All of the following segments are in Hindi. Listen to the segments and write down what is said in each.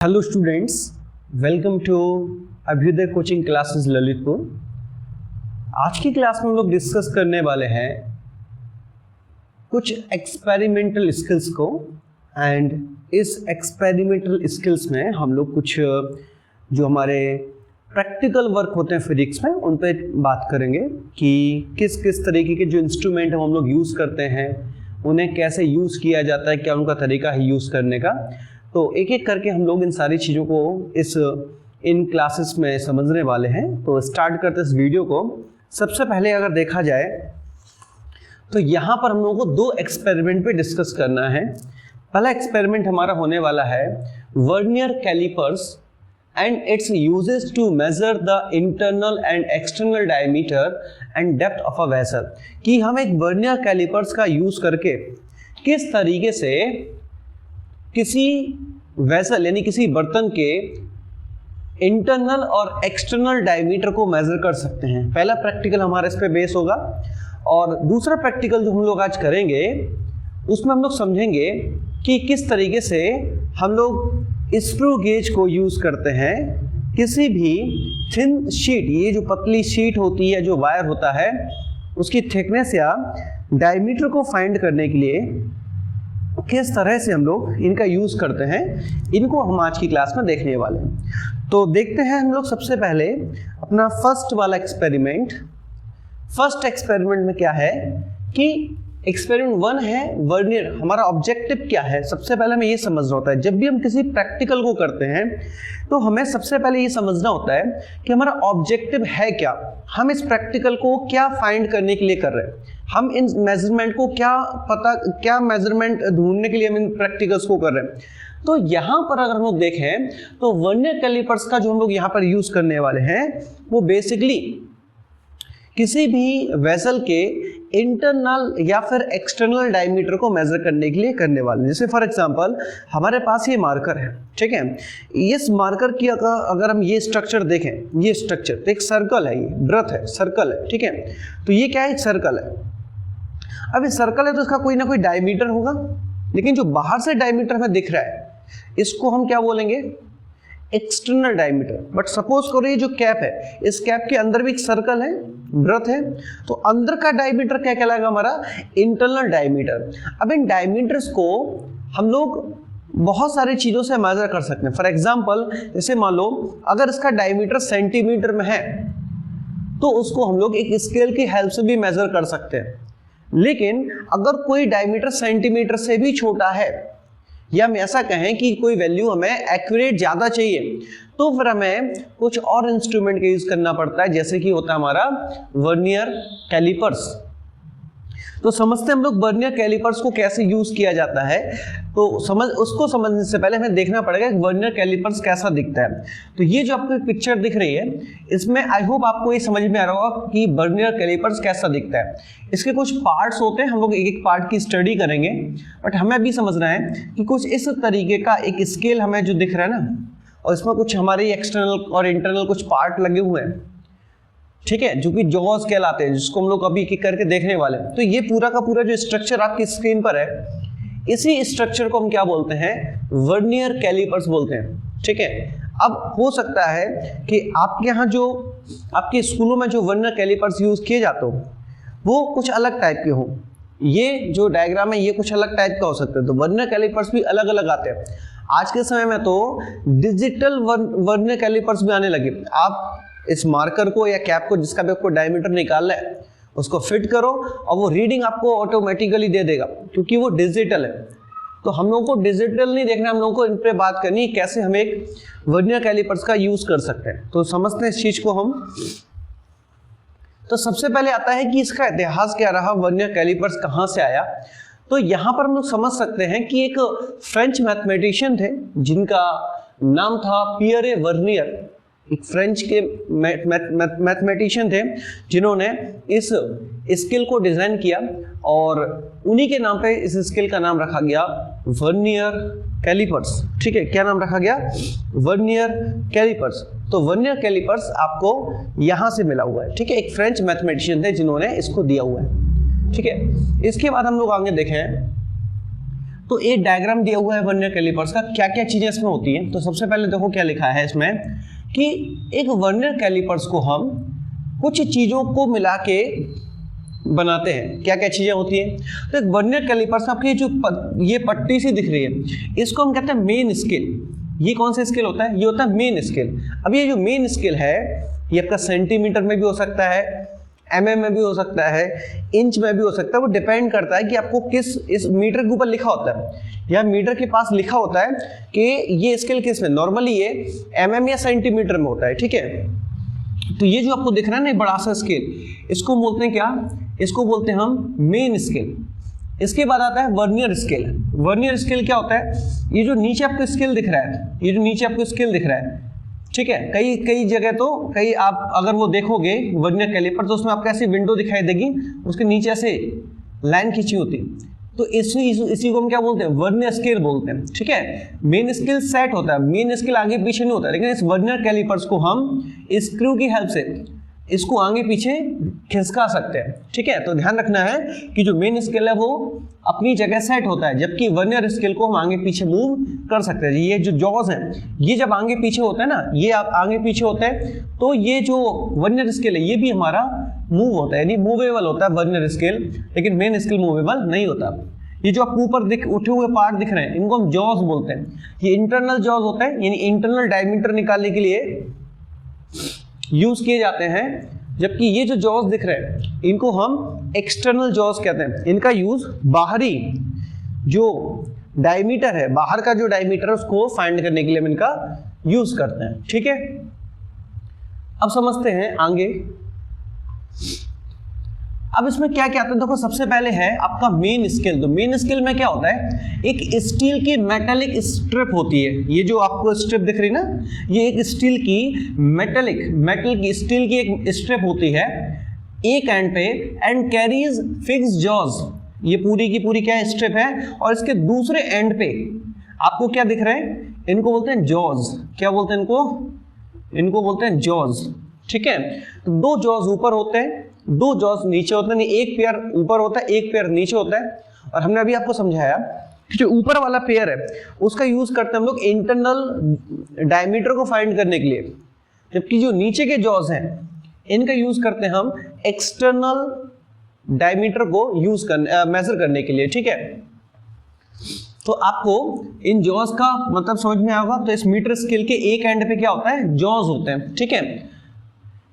Hello students, welcome to Abhyuday coaching classes Lalitpur. आज की क्लास में हम लोग डिस्कस करने वाले हैं कुछ एक्सपेरिमेंटल स्किल्स को, एंड इस एक्सपेरिमेंटल स्किल्स में हम लोग कुछ जो हमारे प्रैक्टिकल वर्क होते हैं फिजिक्स में उन पे बात करेंगे कि किस किस तरीके के जो इंस्ट्रूमेंट हम लोग यूज़ करते हैं उन्हें कैसे यूज़ किया जाता है, क्या उनका तरीका है यूज़ करने का। तो एक एक करके हम लोग इन सारी चीज़ों को इन क्लासेस में समझने वाले हैं। तो स्टार्ट करते इस वीडियो को। सबसे पहले अगर देखा जाए तो यहाँ पर हम लोगों को दो एक्सपेरिमेंट पे डिस्कस करना है। पहला एक्सपेरिमेंट हमारा होने वाला है vernier calipers and its uses to measure the internal and external diameter and depth of a vessel, कि हम एक वर्नियर कैलिपर्स का यूज़ करके किस तरीके से किसी वेसल यानी किसी बर्तन के इंटरनल और एक्सटर्नल डायमीटर को मेजर कर सकते हैं। पहला प्रैक्टिकल हमारा इस पे बेस होगा, और दूसरा प्रैक्टिकल जो हम लोग आज करेंगे उसमें हम लोग समझेंगे कि किस तरीके से हम लोग स्क्रू गेज को यूज़ करते हैं किसी भी थिन शीट, ये जो पतली शीट होती है, जो वायर होता है, उसकी थिकनेस या डायमीटर को फाइंड करने के लिए किस तरह से हम लोग इनका यूज़ करते हैं, इनको हम आज की क्लास में देखने वाले हैं। तो देखते हैं हम लोग सबसे पहले अपना फर्स्ट वाला एक्सपेरिमेंट। फर्स्ट एक्सपेरिमेंट में क्या है कि एक्सपेरिमेंट 1 है वर्नियर। हमारा ऑब्जेक्टिव क्या है, सबसे पहले हमें ये समझना होता है। जब भी हम किसी प्रैक्टिकल को करते हैं तो हमें सबसे पहले ये समझना होता है कि हमारा ऑब्जेक्टिव है क्या, हम इस प्रैक्टिकल को क्या फाइंड करने के लिए कर रहे हैं, हम इन मेजरमेंट को क्या मेजरमेंट ढूंढने के लिए हम इन प्रैक्टिकल्स को कर रहे हैं। तो यहाँ पर अगर हम लोग देखें तो वर्नियर कैलिपर्स का जो हम लोग यहाँ पर यूज़ करने वाले हैं वो बेसिकली किसी भी वेसल के इंटरनल या फिर एक्सटर्नल डायमीटर को मेजर करने के लिए करने वाले हैं। जैसे फॉर एग्जांपल हमारे पास ये मार्कर है, ठीक है। इस मार्कर की अगर हम ये स्ट्रक्चर देखें, ये स्ट्रक्चर तो एक सर्कल है, ये वृत्त है, सर्कल है, ठीक है। तो ये क्या है, एक सर्कल है। अब ये सर्कल है तो इसका कोई ना कोई डायमीटर होगा, लेकिन जो बाहर से डायमीटर हमें दिख रहा है इसको हम क्या बोलेंगे, एक्सटर्नल डायमीटर। बट सपोज करो ये जो कैप है, इस कैप के अंदर भी एक सर्कल है, वृत्त है, तो अंदर का डायमीटर क्या कहलाएगा, हमारा इंटरनल डायमीटर। अब इन डायमीटर्स को हम लोग बहुत सारी चीज़ों से मेजर कर सकते हैं। फॉर एग्जांपल जैसे मान लो अगर इसका डायमीटर सेंटीमीटर में है तो उसको हम लोग एक स्केल की हेल्प से भी मेजर कर सकते हैं। लेकिन अगर कोई डायमीटर सेंटीमीटर से भी छोटा है, या हम ऐसा कहें कि कोई वैल्यू हमें एक्यूरेट ज़्यादा चाहिए, तो फिर हमें कुछ और इंस्ट्रूमेंट का यूज़ करना पड़ता है, जैसे कि होता है हमारा वर्नियर कैलिपर्स। तो समझते हैं हम लोग वर्नियर कैलिपर्स को कैसे यूज़ किया जाता है। तो उसको समझने से पहले हमें देखना पड़ेगा कि वर्नियर कैलिपर्स कैसा दिखता है। तो ये जो आपको पिक्चर दिख रही है, इसमें आई होप आपको ये समझ में आ रहा होगा कि वर्नियर कैलिपर्स कैसा दिखता है। इसके कुछ पार्ट्स होते हैं, हम लोग एक एक पार्ट की स्टडी करेंगे, बट हमें अभी समझना है कि कुछ इस तरीके का एक स्केल हमें जो दिख रहा है ना, और इसमें कुछ हमारे एक्सटर्नल और इंटरनल कुछ पार्ट लगे हुए हैं, ठीक है, जो कि जॉज कहलाते हैं, जिसको हम लोग अभी एक करके देखने वाले हैं। तो ये पूरा का पूरा जो स्ट्रक्चर आपकी स्क्रीन पर है, इसी स्ट्रक्चर को हम क्या बोलते हैं, वर्नियर कैलिपर्स बोलते हैं, ठीक है। अब हो सकता है कि आपके यहाँ जो आपके स्कूलों में जो वर्नियर कैलिपर्स यूज किए जाते हो वो कुछ अलग टाइप के हो। ये जो डायग्राम है ये कुछ अलग टाइप का हो सकता है। तो वर्नियर कैलिपर्स भी अलग अलग आते हैं। आज के समय में तो डिजिटल वर्नियर कैलिपर्स भी आने लगे। आप इस मार्कर को या कैप को, जिसका भी आपको डायमीटर निकालना है, उसको फिट करो और वो रीडिंग आपको ऑटोमेटिकली दे देगा, क्योंकि वो डिजिटल है। तो हम लोगों को डिजिटल नहीं देखना, हम लोगों को इन पे बात करनी है कैसे हम एक वर्नियर कैलिपर्स का यूज कर सकते हैं। तो समझते हैं इस चीज को हम। तो सबसे पहले आता है कि इसका इतिहास क्या रहा, वर्नियर कैलिपर्स कहाँ से आया। तो यहाँ पर हम लोग समझ सकते हैं कि एक फ्रेंच मैथमेटिशियन थे जिनका नाम था पियरे वर्नियर। एक फ्रेंच के मैथमेटिशियन थे जिन्होंने इस स्केल को डिजाइन किया, और उन्हीं के नाम पे इस स्केल का नाम रखा गया वर्नियर कैलिपर्स, ठीक है। क्या नाम रखा गया, वर्नियर कैलिपर्स। तो वर्नियर कैलिपर्स आपको यहां से मिला हुआ है, ठीक है। एक फ्रेंच मैथमेटिशियन थे जिन्होंने इसको दिया हुआ है, ठीक है। इसके बाद हम लोग आगे देखें तो एक डायग्राम दिया हुआ है वर्नियर कैलिपर्स का, क्या क्या चीजें इसमें होती हैं। तो सबसे पहले देखो क्या लिखा है इसमें कि एक वर्नियर कैलिपर्स को हम कुछ चीजों को मिला के बनाते हैं। क्या क्या चीजें होती हैं? तो एक वर्नियर कैलिपर्स आपकी जो ये पट्टी सी दिख रही है, इसको हम कहते हैं मेन स्केल। ये कौन सा स्केल होता है? ये होता है मेन स्केल। अब ये जो मेन स्केल है ये आपका सेंटीमीटर में भी हो सकता है, mm में भी हो सकता है, इंच में भी हो सकता है। वो डिपेंड करता है कि आपको किस इस मीटर के ऊपर लिखा होता है या मीटर के पास लिखा होता है कि ये स्केल किस में। नॉर्मली ये mm या सेंटीमीटर में होता है, ठीक है। तो ये जो आपको दिख रहा है ना बड़ा सा स्केल, इसको बोलते हैं क्या? इसको बोलते हैं हम मेन स्केल। इसके बाद आता है वर्नियर स्केल। वर्नियर स्केल क्या होता है? ये जो नीचे आपको स्केल दिख रहा है, ये जो नीचे आपको स्केल दिख रहा है, ठीक है। कई जगह तो कई आप अगर वो देखोगे वर्नियर कैलिपर तो उसमें आपको ऐसी विंडो दिखाई देगी, उसके नीचे ऐसे लाइन खींची होती है। तो इसी को हम क्या बोलते हैं? वर्नियर स्केल बोलते हैं, ठीक है। मेन स्केल सेट होता है, मेन स्केल आगे पीछे नहीं होता है, लेकिन इस वर्नियर कैलिपर्स को हम स्क्रू की हेल्प से इसको आगे पीछे खिसका सकते हैं, ठीक है। तो ध्यान रखना है कि जो मेन स्केल है वो अपनी जगह सेट होता है, जबकि वर्नियर स्केल को हम आगे पीछे मूव कर सकते हैं। ये जो जॉज हैं ये जब आगे पीछे होता है ना, ये आप आगे पीछे होते हैं, तो ये जो वर्नियर स्केल है ये भी हमारा मूव होता है, यानी मूवेबल होता है वर्नियर स्केल, लेकिन मेन स्केल मूवेबल नहीं होता। ये जो आपको ऊपर उठे हुए पार्ट दिख रहे हैं इनको हम जॉज बोलते हैं। ये इंटरनल जॉज होता है, यानी इंटरनल डायमीटर निकालने के लिए यूज किए जाते हैं, जबकि ये जो जॉज दिख रहे हैं इनको हम एक्सटर्नल जॉज कहते हैं। इनका यूज बाहरी जो डायमीटर है, बाहर का जो डायमीटर है उसको फाइंड करने के लिए हम इनका यूज करते हैं, ठीक है। अब समझते हैं आगे। अब इसमें क्या क्या आता है? देखो सबसे पहले है आपका मेन स्केल। तो मेन स्केल में क्या होता है? एक स्टील की मेटालिक स्ट्रिप होती है। ये जो आपको स्ट्रिप दिख रही ना, ये एक स्टील की स्टील की एक स्ट्रिप होती है एक एंड पे, एंड कैरीज फिक्स जॉज। ये पूरी की पूरी क्या स्ट्रिप है, और इसके दूसरे एंड पे आपको क्या दिख रहे हैं? इनको बोलते हैं जॉज। क्या बोलते हैं इनको बोलते हैं जॉज, ठीक है। तो दो जॉज ऊपर होते हैं, दो जॉज नीचे होते हैं, एक पेयर ऊपर होता है, एक पेयर नीचे होता है। और हमने अभी आपको समझाया कि जो ऊपर वाला पेयर है उसका यूज करते हैं हम लोग इंटरनल डायमीटर को फाइंड करने के लिए, जबकि जो नीचे के जॉज हैं इनका यूज करते हैं हम एक्सटर्नल डायमीटर को यूज करने मेजर करने के लिए, ठीक है। तो आपको इन जॉज का मतलब समझ में आएगा। तो इस मीटर स्केल के एक एंड पे क्या होता है? जॉज होते हैं, ठीक है।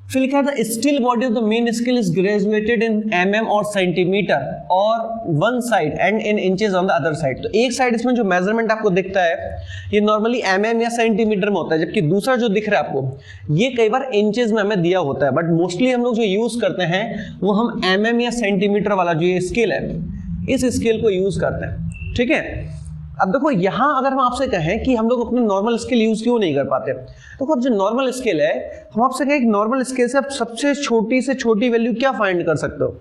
फिर लिखा था steel body of the main scale is graduated in mm और सेंटीमीटर और one side and in inches on the other side. तो एक साइड इसमें जो मेजरमेंट आपको दिखता है ये नॉर्मली mm या सेंटीमीटर में होता है, जबकि दूसरा जो दिख रहा है आपको ये कई बार इंचेस में हमें दिया होता है, बट मोस्टली हम लोग जो यूज करते हैं वो हम mm या सेंटीमीटर वाला जो ये स्केल है इस स्केल को यूज करते हैं, ठीक है। अब देखो यहां अगर हम आपसे कहें कि हम लोग अपने नॉर्मल स्केल यूज क्यों नहीं कर पाते, देखो अब जो नॉर्मल स्केल है हम आपसे कहें नॉर्मल स्केल से आप सबसे छोटी से छोटी वैल्यू क्या फाइंड कर सकते हो?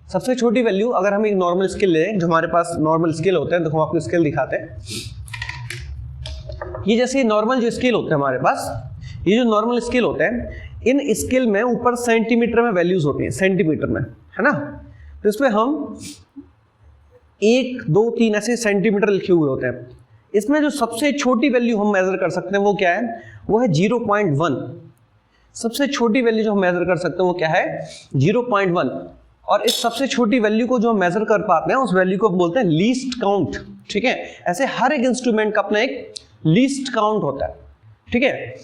सबसे छोटी वैल्यू अगर हम एक नॉर्मल स्केल लें, जो हमारे पास नॉर्मल स्केल होते हैं, देखो हम आपको स्केल दिखाते हैं। ये जैसे नॉर्मल जो स्केल होते हैं हमारे पास, ये जो नॉर्मल स्केल होते हैं इन स्केल में ऊपर सेंटीमीटर में वैल्यूज होती है, सेंटीमीटर में, है ना। तो इसमें हम 1, 2, 3 ऐसे सेंटीमीटर लिखे हुए होते हैं। इसमें जो सबसे छोटी वैल्यू हम मेजर कर सकते हैं वो क्या है? वो है 0.1। सबसे छोटी वैल्यू जो हम मेजर कर सकते हैं वो क्या है? 0.1। और इस सबसे छोटी वैल्यू को जो हम मेजर कर पाते हैं उस वैल्यू को बोलते हैं लीस्ट काउंट, ठीक है। ऐसे हर एक इंस्ट्रूमेंट का अपना एक लीस्ट काउंट होता है, ठीक है।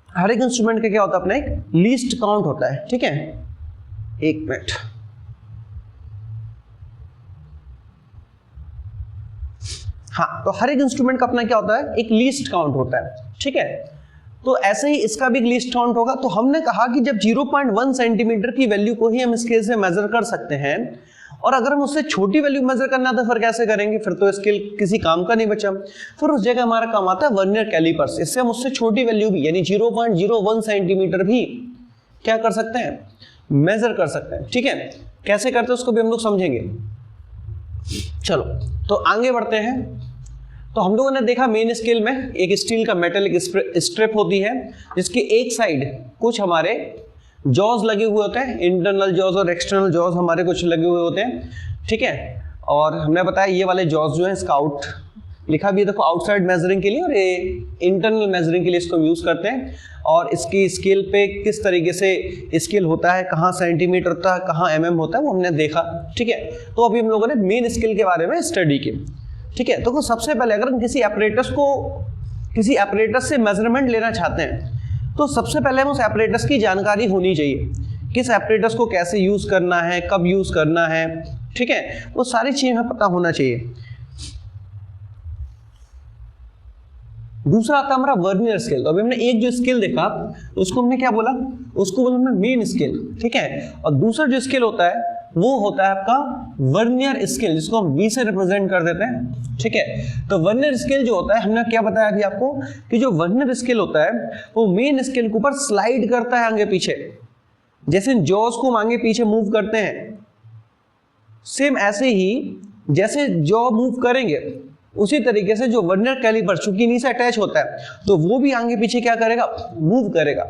हर एक इंस्ट्रूमेंट का क्या होता है? अपना एक लीस्ट काउंट होता है, ठीक है। एक मिनट, हाँ। तो हर एक इंस्ट्रूमेंट का अपना क्या होता है? एक लीस्ट काउंट होता है, ठीक है। तो ऐसे ही इसका भी एक लीस्ट काउंट होगा। तो हमने कहा कि जब 0.1 सेंटीमीटर की वैल्यू को ही हम स्केल से मेजर कर सकते हैं, और अगर हम उससे छोटी वैल्यू मेजर करना तो फिर कैसे करेंगे? फिर तो स्केल किसी काम का नहीं बचा। फिर उस जगह हमारा काम आता है वर्नियर कैलिपर्स। इससे हम उससे छोटी वैल्यू भी यानी 0.01 सेंटीमीटर भी क्या कर सकते हैं? मेजर कर सकते हैं, ठीक है। कैसे करते हैं उसको भी हम लोग समझेंगे। चलो तो आगे बढ़ते हैं। तो हम लोगों ने देखा मेन स्केल में एक स्टील का मेटालिक स्ट्रिप होती है जिसकी एक साइड कुछ हमारे जॉज लगे हुए होते हैं, इंटरनल जॉज और एक्सटर्नल जॉज हमारे कुछ लगे हुए होते हैं, ठीक है। और हमने बताया ये वाले जॉज जो है इसका आउट लिखा भी है, देखो आउटसाइड मेजरिंग के लिए और ये इंटरनल मेजरिंग के लिए इसको यूज करते हैं। और इसकी स्केल पे किस तरीके से स्केल होता है, कहाँ सेंटीमीटर होता है, कहाँ mm होता है, वो हमने देखा। ठीक है, तो अभी हम लोगों ने मेन स्केल के बारे में स्टडी की। ठीक है, तो सबसे पहले अगर हम किसी एपरेटस से मेजरमेंट लेना चाहते हैं तो सबसे पहले हम उस एपरेटस की जानकारी होनी चाहिए, किस एपरेटस को कैसे यूज करना है, कब यूज करना है। ठीक है, वो सारी चीजें हमें पता होना चाहिए। दूसरा आता है हमारा वर्नियर स्केल। तो अभी हमने एक जो स्केल देखा उसको हमने क्या बोला, उसको बोला हमने मेन स्केल। ठीक है, और दूसरा जो स्केल होता है वो होता है आपका वर्नियर स्केल, जिसको हम V से रिप्रेजेंट कर देते हैं। ठीक है, तो वर्नियर स्केल जो होता है, हमने क्या बताया अभी आपको कि जो वर्नियर स्केल होता है वो मेन स्केल के ऊपर स्लाइड करता है आगे पीछे, जैसे जॉज को हम आगे पीछे मूव करते हैं, सेम ऐसे ही जैसे जॉ मूव करेंगे उसी तरीके से जो वर्नियर कैलिपर चूंकि नीचे अटैच होता है तो वो भी आगे पीछे क्या करेगा, मूव करेगा।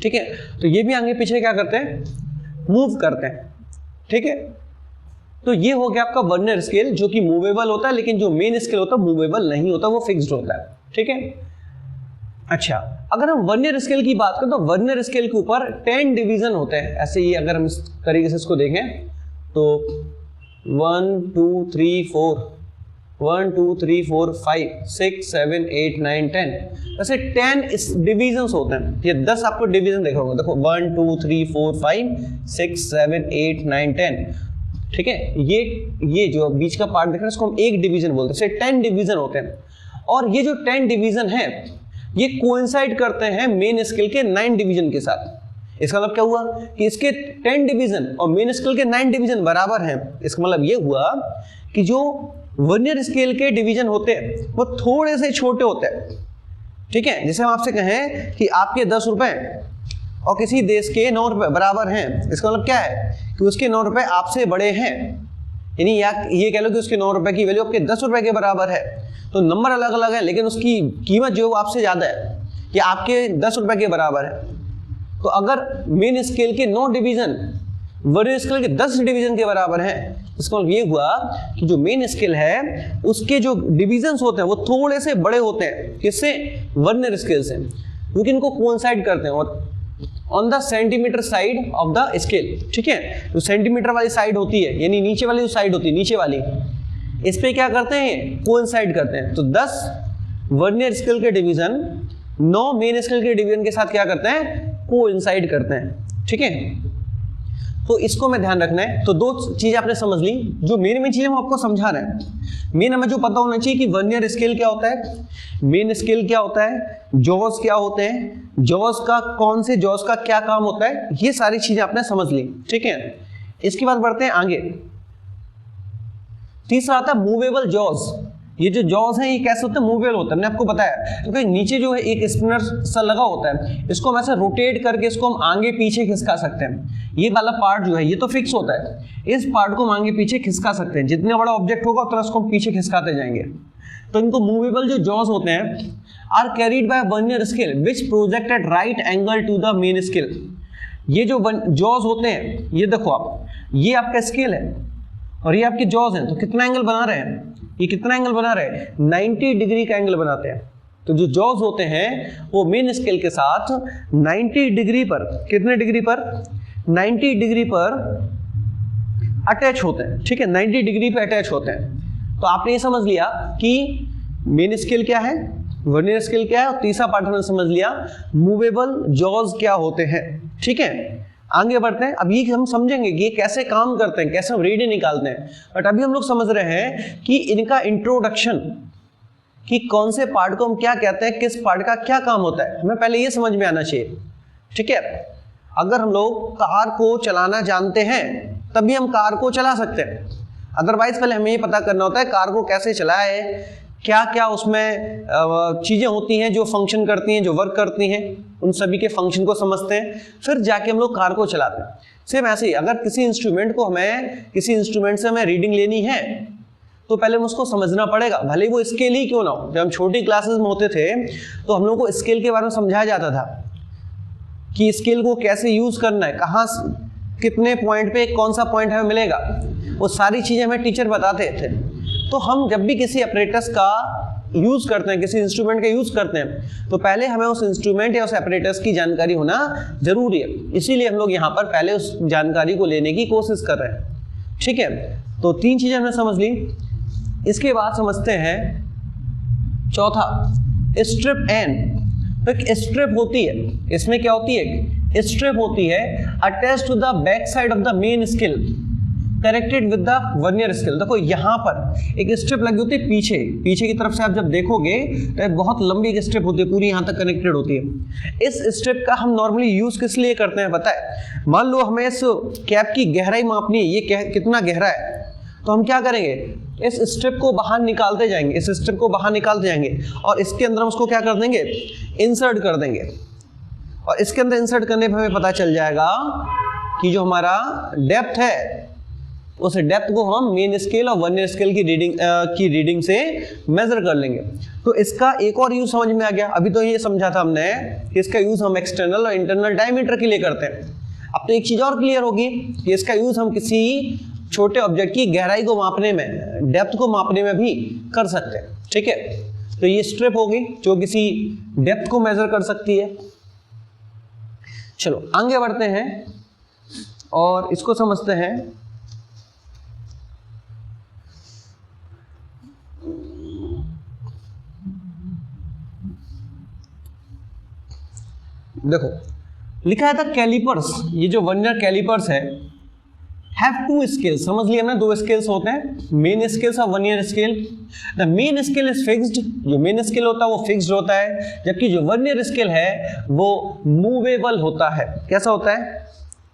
ठीक है, तो ये भी आगे पीछे क्या करते हैं, मूव करते हैं। ठीक है, तो ये हो गया आपका वर्नियर स्केल जो कि मूवेबल होता है, लेकिन जो मेन स्केल होता है मूवेबल नहीं होता, वो फिक्स्ड होता है। ठीक है, अच्छा अगर हम वर्नियर स्केल की बात करें तो वर्नियर स्केल के ऊपर 10 डिवीजन होते हैं। ऐसे ही अगर हम इस तरीके से इसको देखें तो 1 2 3 4 1 2 3 4 5 6 7 8 9 10 वैसे 10 डिविजन्स होते हैं। ये 10 आपको डिवीजन देख रहे होंगे, देखो 1 2 3 4 5 6 7 8 9 10। ठीक है, ये जो बीच का पार्ट देख रहे हैं इसको हम एक डिवीजन बोलते हैं। 10 डिवीजन होते हैं और ये जो 10 डिवीजन है ये कोइंसाइड करते हैं मेन स्केल के 9 डिवीजन के साथ। इसका मतलब क्या हुआ कि इसके 10 डिवीजन और मेन स्केल के 9 डिवीजन बराबर हैं। इसका मतलब ये हुआ कि जो वर्नियर स्केल के डिवीजन होते हैं वो थोड़े से छोटे होते हैं। ठीक है, जैसे हम आपसे कहें कि आपके 10 रुपए और किसी देश के 9 रुपए बराबर हैं, इसका मतलब क्या है कि उसके 9 रुपए आपसे बड़े हैं, यानी ये कह लो कि उसके 9 रुपए की वैल्यू आपके 10 रुपए के बराबर है। तो नंबर अलग अलग है लेकिन उसकी कीमत जो आपसे ज्यादा है, ये आपके 10 रुपए के बराबर है। तो अगर मेन स्केल के 9 डिवीजन वर्नियर स्केल के 10 डिवीजन के बराबर है, इसका मतलब ये हुआ कि जो मेन स्केल है उसके जो डिवीजन्स होते हैं वो थोड़े से बड़े होते हैं, किससे, वर्नियर स्केल से, क्योंकि इनको कोइंसाइड करते हैं और on the centimetre side of the scale. ठीक है, जो सेंटीमीटर वाली साइड होती है यानी नीचे वाली जो साइड होती है, नीचे वाली, इस पे क्या करते हैं, कोइंसाइड करते हैं। तो 10 वर्नियर स्केल के डिवीजन 9 मेन स्केल के डिवीजन के साथ क्या करते हैं, कोइंसाइड करते हैं। ठीक है, तो इसको में ध्यान रखना है। तो 2 चीजें आपने समझ ली, जो मेन चीजें हम आपको समझा रहे हैं। मेन हमें जो पता होना चाहिए कि वर्नियर स्केल क्या होता है, मेन स्केल क्या होता है, जॉज क्या होते हैं, जॉज का कौन से जॉज का क्या काम होता है, ये सारी चीजें आपने समझ ली। ठीक है, इसके बाद बढ़ते हैं आगे। तीसरा आता है मूवेबल जॉज। ये जो जॉज है ये कैसे होते हैं, मूवेबल होता है। मैंने आपको बताया क्योंकि नीचे जो है एक स्पिनर सा लगा होता है, इसको हम ऐसे रोटेट करके इसको हम आगे पीछे खिसका सकते हैं। ये वाला पार्ट जो है ये तो फिक्स होता है, इस पार्ट को हम आगे पीछे खिसका सकते हैं। जितना बड़ा ऑब्जेक्ट होगा उतना उसको हम पीछे खिसकाते जाएंगे। तो इनको मूवेबल जो जॉज होते हैं are carried by vernier scale which project at right angle to the main scale. ये जो जॉज होते हैं, ये देखो आप, ये आपका स्केल है और ये आपके जॉज हैं, तो कितना एंगल बना रहे हैं, ये कितना एंगल बना रहे हैं, 90 डिग्री का एंगल बनाते हैं। तो जो जॉज होते हैं वो मेन स्केल के साथ 90 डिग्री पर, कितने डिग्री पर, 90 डिग्री पर अटैच होते हैं। ठीक है, 90 डिग्री पे अटैच होते हैं। तो आपने ये समझ लिया कि मेन स्केल क्या है, वर्नियर स्केल क्या है, और तीसरा पार्ट हमने समझ लिया मूवेबल जॉज क्या होते हैं। ठीक है, आगे बढ़ते हैं। अभी हम समझेंगे कि ये कैसे काम करते हैं, कैसे हम रीडिंग निकालते हैं, बट अभी हम लोग समझ रहे हैं कि इनका इंट्रोडक्शन, कि कौन से पार्ट को हम क्या कहते हैं, किस पार्ट का क्या काम होता है, हमें पहले ये समझ में आना चाहिए। ठीक है, अगर हम लोग कार को चलाना जानते हैं तभी हम कार को चला सकते हैं, अदरवाइज पहले हमें ये पता करना होता है कार को कैसे चलाए, क्या क्या उसमें चीज़ें होती हैं जो फंक्शन करती हैं, जो वर्क करती हैं, उन सभी के फंक्शन को समझते हैं, फिर जाके हम लोग कार को चलाते हैं। सेम ऐसे ही अगर किसी इंस्ट्रूमेंट से हमें रीडिंग लेनी है तो पहले हम उसको समझना पड़ेगा, भले वो स्केल ही क्यों ना हो। जब हम छोटी क्लासेस में होते थे तो हम लोग को स्केल के बारे में समझाया जाता था कि स्केल को कैसे यूज करना है, कहाँ कितने पॉइंट पे कौन सा पॉइंट हमें मिलेगा, वो सारी चीजें हमें टीचर बताते थे। तो हम जब भी किसी अपरेटस का यूज करते हैं, किसी इंस्ट्रूमेंट का यूज करते हैं, तो पहले हमें उस इंस्ट्रूमेंट या उस अपरेटस की जानकारी होना जरूरी है। इसीलिए हम लोग यहाँ पर पहले उस जानकारी को लेने की कोशिश कर रहे हैं। ठीक है, तो 3 चीजें हमने समझ ली। इसके बाद समझते हैं चौथा, स्ट्रिप एंड। तो एक स्ट्रिप होती है, इसमें क्या होती है, स्ट्रिप होती है attached to the back side of the main scale connected with the vernier scale. देखो यहाँ पर एक स्ट्रिप लगी होती है पीछे की तरफ से आप जब देखोगे तो बहुत लंबी एक स्ट्रिप होती है, पूरी यहाँ तक कनेक्टेड होती है। इस स्ट्रिप का हम नॉर्मली यूज किस लिए करते हैं पता है? मान लो हमें इस कैप की गहराई मापनी है, ये कितना गहरा है, तो हम क्या करेंगे, इस स्ट्रिप को बाहर निकालते जाएंगे, इस स्ट्रिप को बाहर निकालते जाएंगे और इसके अंदर हम उसको क्या कर देंगे, इंसर्ट कर देंगे। और इसके अंदर इंसर्ट करने पर हमें पता चल जाएगा कि जो हमारा डेप्थ है, उस डेप्थ को हम मेन स्केल और वर्नियर स्केल की रीडिंग से मेजर कर लेंगे। तो इसका एक और यूज समझ में आ गया। अभी तो ये समझा था हमने कि इसका यूज हम एक्सटर्नल और इंटरनल डायमीटर के लिए करते हैं। अब तो एक चीज और क्लियर होगी कि इसका यूज हम किसी छोटे ऑब्जेक्ट की गहराई को मापने में, डेप्थ को मापने में भी कर सकते हैं। ठीक है, तो ये स्ट्रिप होगी जो किसी डेप्थ को मेजर कर सकती है। चलो आगे बढ़ते हैं और इसको समझते हैं। देखो लिखा है था कैलिपर्स, ये जो वर्नियर कैलिपर्स है हैव 2 स्केल्स। समझ लिया हमने, 2 स्केल्स होते हैं, मेन स्केल्स और vernier scale. The main scale is fixed, जो मेन स्केल होता है वो फिक्स्ड होता है, जबकि जो वर्नियर स्केल है वो मूवेबल होता है। कैसा होता है,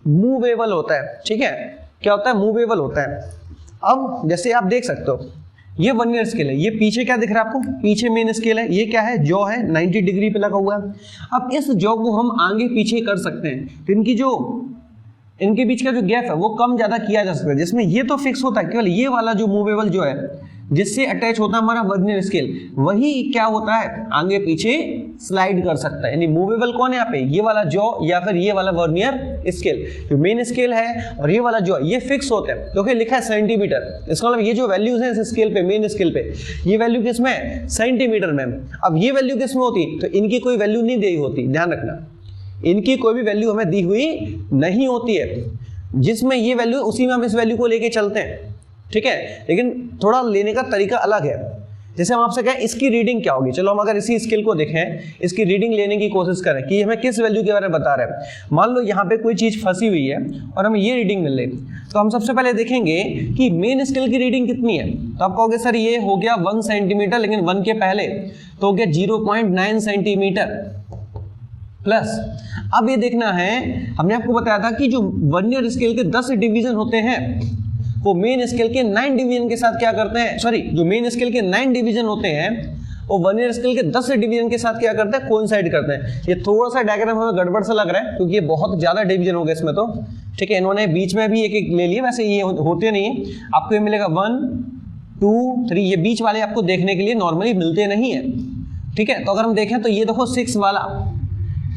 मूवेबल होता है। ठीक है, क्या होता है, मूवेबल होता है। अब जैसे आप देख सकते हो ये वर्नियर स्केल है, ये पीछे क्या दिख रहा है आपको, पीछे मेन स्केल है, ये क्या है, जॉ है, 90 डिग्री पे लगा हुआ है। अब इस जॉ को हम आगे पीछे कर सकते हैं, तो इनके बीच का जो गैप है वो कम ज्यादा किया जा सकता है, जिसमें ये तो फिक्स होता है, केवल ये वाला जो मूवेबल जो है जिससे अटैच होता है हमारा वर्नियर स्केल, वही क्या होता है, आगे पीछे स्लाइड कर सकता है। यानी मूवेबल कौन है यहाँ पे, ये वाला जॉ या फिर ये वाला वर्नियर स्केल। जो मेन स्केल है और ये वाला जॉ, ये फिक्स होते हैं क्योंकि लिखा है सेंटीमीटर। इसका मतलब ये जो वैल्यूज है इस स्केल पे, मेन स्केल पे, ये वैल्यू किस में, सेंटीमीटर में। अब ये वैल्यू किस में होती, तो इनकी कोई वैल्यू नहीं दी होती, ध्यान रखना, इनकी कोई भी वैल्यू हमें दी हुई नहीं होती है। जिसमें ये वैल्यू, उसी में हम इस वैल्यू को लेके चलते हैं। ठीक है, लेकिन थोड़ा लेने का तरीका अलग है। जैसे हम आपसे कहें इसकी रीडिंग क्या होगी, चलो हम अगर इसी स्केल को देखें, इसकी रीडिंग लेने की कोशिश करें कि हमें किस वैल्यू के बारे में बता रहे हैं। मान लो यहाँ पे कोई चीज फंसी हुई है और हमें ये रीडिंग मिल रही, तो हम सबसे पहले देखेंगे कि मेन स्केल की रीडिंग कितनी है। तो आप कहोगे सर ये हो गया 1 सेंटीमीटर, लेकिन 1 के पहले तो हो गया 0.9 सेंटीमीटर प्लस। अब ये देखना है, हमने आपको बताया था कि जो वर्नियर स्केल के 10 डिवीजन होते हैं वो मेन स्केल के 9 डिवीजन के साथ क्या करते हैं, सॉरी, जो मेन स्केल के 9 डिवीजन होते हैं वो वर्नियर स्केल के 10 डिवीजन के साथ क्या करते हैं, कोइंसाइड करते हैं। ये थोड़ा सा डायग्राम हमें गड़बड़ सा लग रहा है क्योंकि ये बहुत ज्यादा डिवीजन हो गए इसमें तो। ठीक है, इन्होंने बीच में भी एक एक ले लिया, वैसे ये होते नहीं है। आपको ये मिलेगा 1 2 3, ये बीच वाले आपको देखने के लिए नॉर्मली मिलते नहीं है। ठीक है, तो अगर हम देखें तो ये देखो 6 वाला,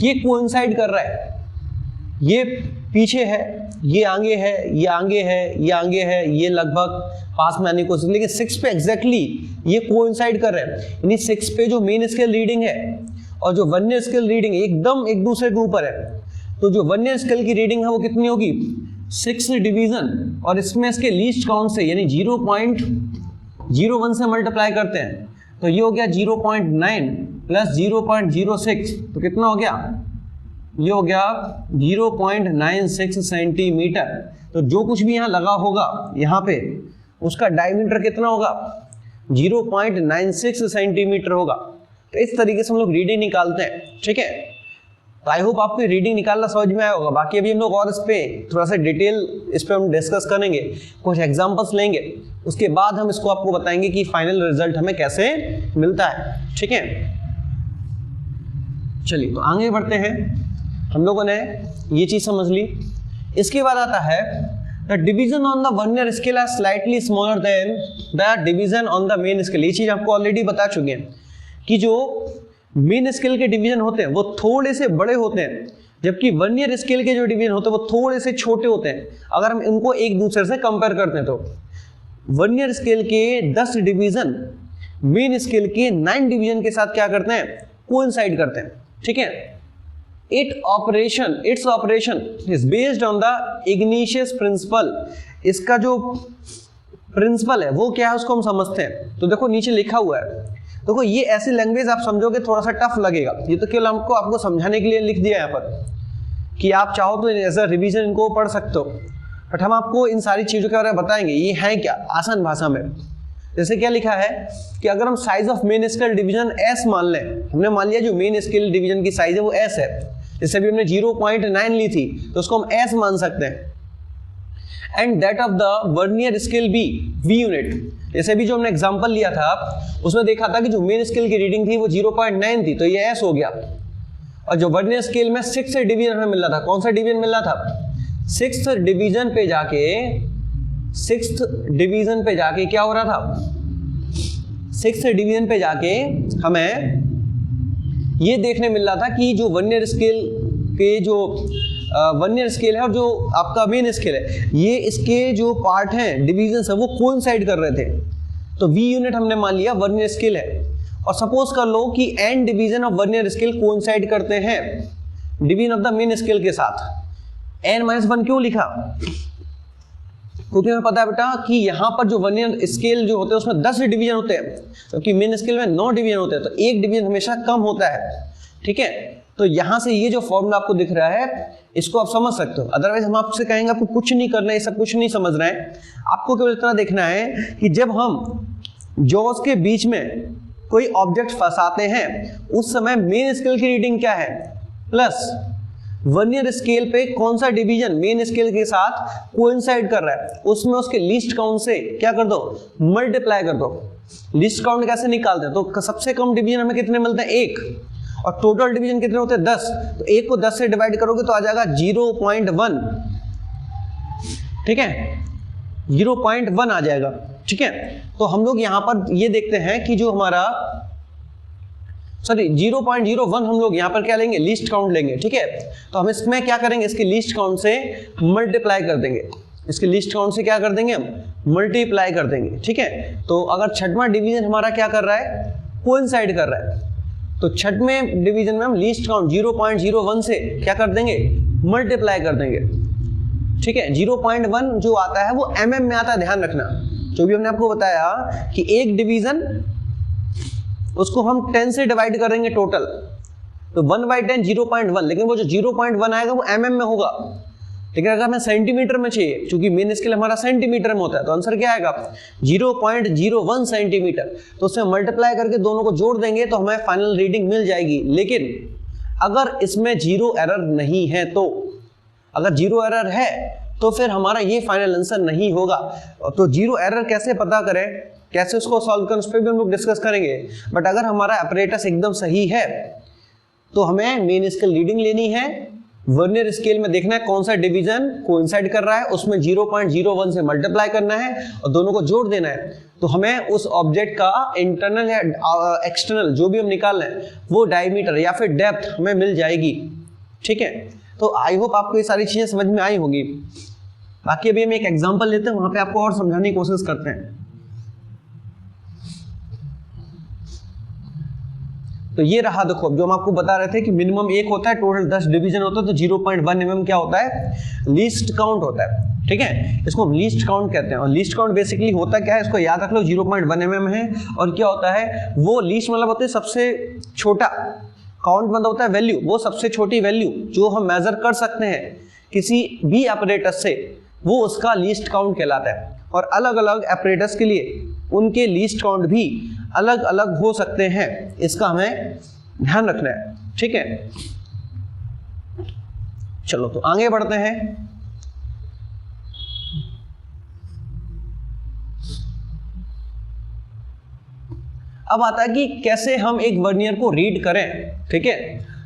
ये कोइंसाइड कर रहा है, ये पीछे है, ये आगे है, ये आगे है, ये आगे है, ये लगभग पास में आने की कोशिश, लेकिन 6 पे एग्जैक्टली ये कोइंसाइड कर रहे हैं। यानी 6 पे जो मेन स्केल रीडिंग है और जो वर्नियर स्केल रीडिंग एकदम एक दूसरे के ऊपर है। तो जो वर्नियर स्केल की रीडिंग है वो कितनी होगी, 6 डिवीजन, और इसमें इसके लीस्ट काउंट से यानी 0.01 से मल्टीप्लाई करते हैं, तो ये हो गया 0.9 प्लस 0.06, तो कितना हो गया, ये हो गया 0.96 सेंटीमीटर। तो जो कुछ भी यहाँ लगा होगा यहाँ पे, उसका डायमीटर कितना होगा, 0.96 सेंटीमीटर होगा। तो इस तरीके से हम लोग रीडिंग निकालते हैं। ठीक है, तो आई होप आपको रीडिंग निकालना समझ में आया होगा। बाकी अभी हम लोग और इस पर थोड़ा सा डिटेल इस पर हम डिस्कस करेंगे, कुछ एग्जाम्पल्स लेंगे, उसके बाद हम इसको आपको बताएंगे कि फाइनल रिजल्ट हमें कैसे मिलता है। ठीक है, चलिए तो आगे बढ़ते हैं। हम लोगों ने ये चीज समझ ली। इसके बाद आता है the division on the vernier scale are slightly smaller than the division on the main scale. ये चीज आपको ऑलरेडी बता चुके हैं कि जो मेन स्केल के डिवीजन होते हैं वो थोड़े से बड़े होते हैं जबकि वर्नियर स्केल के जो डिवीजन होते हैं वो थोड़े से छोटे होते हैं अगर हम इनको एक दूसरे से कंपेयर करते हैं। तो वर्नियर स्केल के 10 डिवीजन मेन स्केल के 9 डिवीजन के साथ क्या करते हैं, कोइंसाइड करते हैं। ठीक है, its operation is based on the Ignatius principle. इसका जो प्रिंसिपल है वो क्या है उसको हम समझते हैं। तो देखो नीचे लिखा हुआ है, देखो ये ऐसी लैंग्वेज आप समझोगे थोड़ा सा टफ लगेगा, ये तो केवल हमको आपको समझाने के लिए लिख दिया यहाँ पर कि आप चाहो तो एज अ रिवीजन इनको पढ़ सकते हो, बट हम आपको इन सारी चीज़ों के बारे में बताएंगे ये है क्या आसान भाषा में। जैसे क्या लिखा है कि अगर हम size of main scale division S मान लें, हमने मान लिया जो मेन स्केल डिवीजन की साइज है वो एस है, जैसे अभी हमने 0.9 ली थी तो उसको हम एस मान सकते हैं। And that of the vernier scale be V unit, जैसे भी जो हमने एग्जांपल लिया था उसमें देखा था कि जो मेन स्केल की रीडिंग थी वो 0.9 थी तो ये एस हो गया। और जो वर्नियर स्केल में 6th डिवीजन हमें मिल रहा था, कौन सा डिवीजन मिल रहा था, 6th डिवीजन पे जाके 6th डिवीजन पे जाके क्या हो रहा था, 6th डिवीजन पे जाके हमें ये देखने मिल रहा था कि जो वर्नियर स्केल के जो वर्नियर स्केल है और जो आपका मेन स्केल है ये इसके जो पार्ट हैं डिवीजन है वो कोइंसाइड कर रहे थे। तो वी यूनिट हमने मान लिया वर्नियर स्केल है। और सपोज कर लो कि N division of vernier scale coincide करते हैं division of the main scale के साथ। n-1 क्यों लिखा, क्योंकि हमें पता है बेटा कि यहाँ पर जो वर्नियर स्केल जो होते हैं उसमें 10 डिवीजन होते हैं, क्योंकि मेन स्केल में 9 डिवीजन होते हैं, तो एक डिवीजन हमेशा कम होता है। ठीक है, तो यहाँ से ये जो फॉर्मूला आपको दिख रहा है इसको आप समझ सकते हो। अदरवाइज हम आपसे कहेंगे आपको कुछ नहीं करना है, ये सब कुछ नहीं समझना है, आपको केवल इतना देखना है कि जब हम जॉस के बीच में कोई ऑब्जेक्ट फंसाते हैं उस समय मेन स्केल की रीडिंग क्या है प्लस वर्नियर स्केल पे कौन सा डिवीजन मेन स्केल के साथ कोइंसाइड कर रहा है उसमें उसके लीस्ट काउंट से क्या कर दो, मल्टीप्लाई कर दो। लीस्ट काउंट कैसे निकालते हैं, तो सबसे कम डिवीजन हमें कितने मिलते हैं, 1, और टोटल डिवीजन कितने होते हैं, 10। तो 1 को 10 से डिवाइड करोगे तो आ जाएगा 0.1। ठीक है, 0.1 आ जाएगा। ठीक है, तो हम लोग यहां पर ये देखते हैं कि जो हमारा 0.01 हम लोग यहाँ पर क्या लेंगे, लीस्ट काउंट लेंगे। ठीक है, तो हम इसमें क्या करेंगे, इसके लीस्ट काउंट से मल्टीप्लाई कर देंगे, इसके लीस्ट काउंट से क्या कर देंगे हम, मल्टीप्लाई कर देंगे। ठीक है, तो अगर छठवां डिवीजन हमारा क्या कर रहा है, कोइंसाइड कर रहा है, तो छठवें डिवीजन में हम लीस्ट काउंट 0.01 से क्या कर देंगे, मल्टीप्लाई कर देंगे। ठीक है, 0.1 जो आता है वो mm में आता है, ध्यान रखना। जो भी हमने आपको बताया कि एक डिवीजन उसको हम 10 से डिवाइड करेंगे टोटल, तो 1/10 0.1, लेकिन वो जो 0.1 आएगा वो mm में होगा। लेकिन अगर हमें सेंटीमीटर में चाहिए, क्योंकि मेन स्केल हमारा सेंटीमीटर में होता है, तो आंसर क्या आएगा 0.01 सेंटीमीटर। तो उससे मल्टीप्लाई करके दोनों को जोड़ देंगे तो हमें फाइनल रीडिंग मिल जाएगी। लेकिन अगर इसमें 0 एरर नहीं है, तो अगर 0 एरर है तो फिर हमारा ये फाइनल आंसर नहीं होगा। तो 0 एरर कैसे पता करें, कैसे उसको सॉल्व करें, उस पर भी हम लोग डिस्कस करेंगे। बट अगर हमारा अपरेटस एकदम सही है तो हमें मेन स्केल रीडिंग लेनी है, वर्नियर स्केल में देखना है कौन सा डिवीजन कोइंसाइड कर रहा है, उसमें 0.01 से मल्टीप्लाई करना है और दोनों को जोड़ देना है। तो हमें उस ऑब्जेक्ट का इंटरनल या एक्सटर्नल जो भी हम निकाल रहे हैं वो डायमीटर या फिर डेप्थ हमें मिल जाएगी। ठीक है, तो आई होप आपको ये सारी चीजें समझ में आई होगी। बाकी अभी हम एक एग्जांपल लेते हैं, वहां पे आपको और समझाने की कोशिश करते हैं। तो ये रहा, देखो जो हम आपको बता रहे थे कि मिनिमम 1 होता है, टोटल 10 डिवीजन होता है, तो 0.1 mm क्या होता है, लीस्ट काउंट होता है। ठीक है, इसको हम लीस्ट काउंट कहते हैं। और लीस्ट काउंट बेसिकली होता क्या है, इसको याद रख लो, 0.1 mm है। और क्या होता है, वो लीस्ट मतलब होता है सबसे छोटा, काउंट मतलब होता है वैल्यू, वो सबसे छोटी वैल्यू जो हम मेजर कर सकते हैं किसी भी अपरेटस से, वो उसका लीस्ट काउंट कहलाता है। और अलग अलग अपरेटस के लिए उनके लीस्ट काउंट भी अलग अलग हो सकते हैं, इसका हमें ध्यान रखना है। ठीक है, चलो तो आगे बढ़ते हैं। अब आता है कि कैसे हम एक वर्नियर को रीड करें। ठीक है,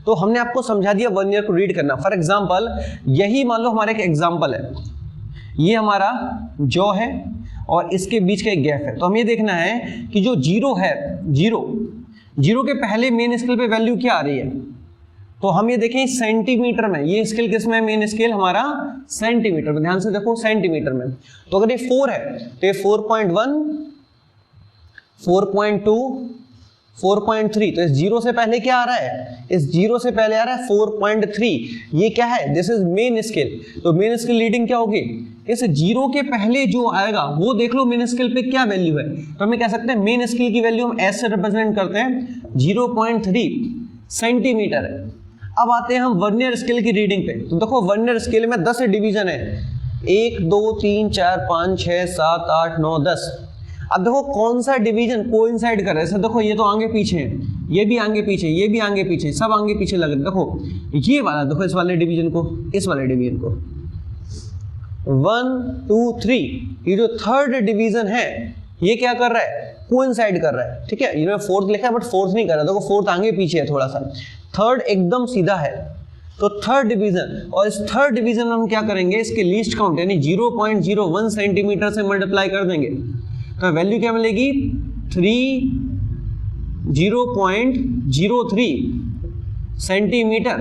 तो हमने आपको समझा दिया वर्नियर को रीड करना। फॉर एग्जांपल यही मान लो हमारा एक एग्जांपल है, ये हमारा जॉ है और इसके बीच का एक गैप है। तो हमें ये देखना है कि जो 0 है, 0 के पहले मेन स्केल पे वैल्यू क्या आ रही है, तो हम ये देखें सेंटीमीटर में, ये स्केल किस में, मेन स्केल हमारा सेंटीमीटर में, ध्यान से देखो सेंटीमीटर में। तो अगर ये 4 है तो ये 4.1, 4.2, 4.3, तो इस जीरो से पहले क्या आ रहा है, इस जीरो से पहले आ रहा है 4.3, ये क्या है, दिस इज मेन स्केल। तो मेन स्केल रीडिंग क्या होगी, इस जीरो के पहले जो आएगा वो देख लो मेन स्केल पे क्या वैल्यू है। तो हमें कह सकते हैं मेन स्केल की वैल्यू हम ऐसे रिप्रेजेंट करते हैं 0.3 सेंटीमीटर है। अब आते हैं हम वर्नियर स्केल की रीडिंग पे। तो देखो वर्नियर स्केल में 10 डिवीजन है, 1 2 3 4 5 6 7 8 9 10। अब देखो कौन सा डिवीजन कोइंसाइड कर रहा है। देखो ये तो आगे पीछे है, ये भी आगे पीछे, ये भी आगे पीछे, सब आगे पीछे लग रहे। देखो ये वाला, देखो इस वाले डिवीजन को, इस वाले डिवीजन को 1 2 3, ये जो थर्ड डिवीजन है ये क्या कर रहा है, कोइंसाइड कर रहा है। ठीक है, इन्होंने फोर्थ लिखा है बट फोर्थ नहीं कर रहा, देखो फोर्थ आगे पीछे है थोड़ा सा, थर्ड एकदम सीधा है। तो थर्ड डिवीजन, और इस थर्ड डिवीजन में हम क्या करेंगे, इसके लीस्ट काउंट यानी 0.01 सेंटीमीटर से मल्टीप्लाई कर देंगे तो वैल्यू क्या मिलेगी 0.03 सेंटीमीटर।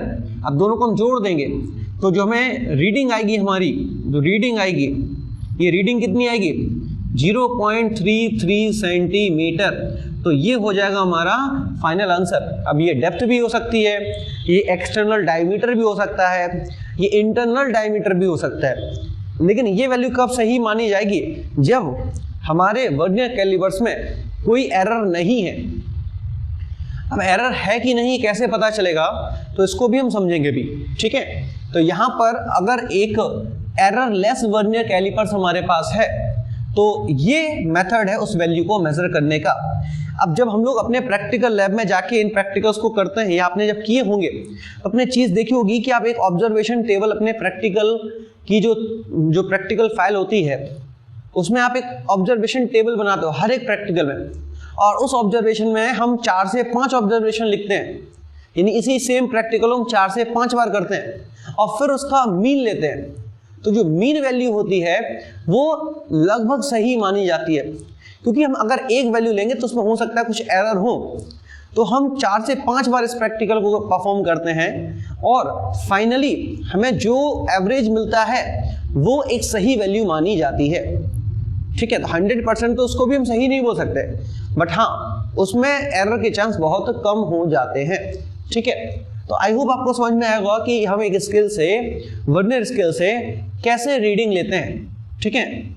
अब दोनों को हम जोड़ देंगे तो जो हमें रीडिंग आएगी, हमारी जो रीडिंग आएगी, ये रीडिंग कितनी आएगी 0.33 सेंटीमीटर। तो ये हो जाएगा हमारा फाइनल आंसर। अब ये डेप्थ भी हो सकती है, ये एक्सटर्नल डायमीटर भी हो सकता है, ये इंटरनल डायमीटर भी हो सकता है, लेकिन ये वैल्यू कब सही मानी जाएगी, जब हमारे वर्नियर कैलिपर्स में कोई एरर नहीं है। अब एरर है कि नहीं कैसे पता चलेगा, तो इसको भी हम समझेंगे भी। ठीक है, तो यहाँ पर अगर एक एरर लेस वर्नियर कैलिपर्स हमारे पास है तो ये मेथड है उस वैल्यू को मेजर करने का। अब जब हम लोग अपने प्रैक्टिकल लैब में जाके इन प्रैक्टिकल्स को करते हैं, या आपने जब किए होंगे तो अपने चीज़ देखी होगी कि आप एक ऑब्जर्वेशन टेबल अपने प्रैक्टिकल की जो प्रैक्टिकल फाइल होती है उसमें आप एक ऑब्जर्वेशन टेबल बनाते हो हर एक प्रैक्टिकल में, और उस ऑब्जर्वेशन में हम 4 से 5 ऑब्जर्वेशन लिखते हैं, यानी इसी सेम प्रैक्टिकल हम 4 से 5 बार करते हैं और फिर उसका मीन लेते हैं। तो जो मीन वैल्यू होती है वो लगभग सही मानी जाती है, क्योंकि हम अगर एक वैल्यू लेंगे तो उसमें हो सकता है कुछ एरर हो। तो हम 4 से 5 बार इस प्रैक्टिकल को परफॉर्म करते हैं और फाइनली हमें जो एवरेज मिलता है वो एक सही वैल्यू मानी जाती है। ठीक है, तो 100% तो उसको भी हम सही नहीं बोल सकते, बट हाँ उसमें एरर के चांस बहुत कम हो जाते हैं। ठीक है, तो आई होप आपको समझ में आएगा कि हम एक स्केल से, वर्नियर स्केल से कैसे रीडिंग लेते हैं। ठीक है,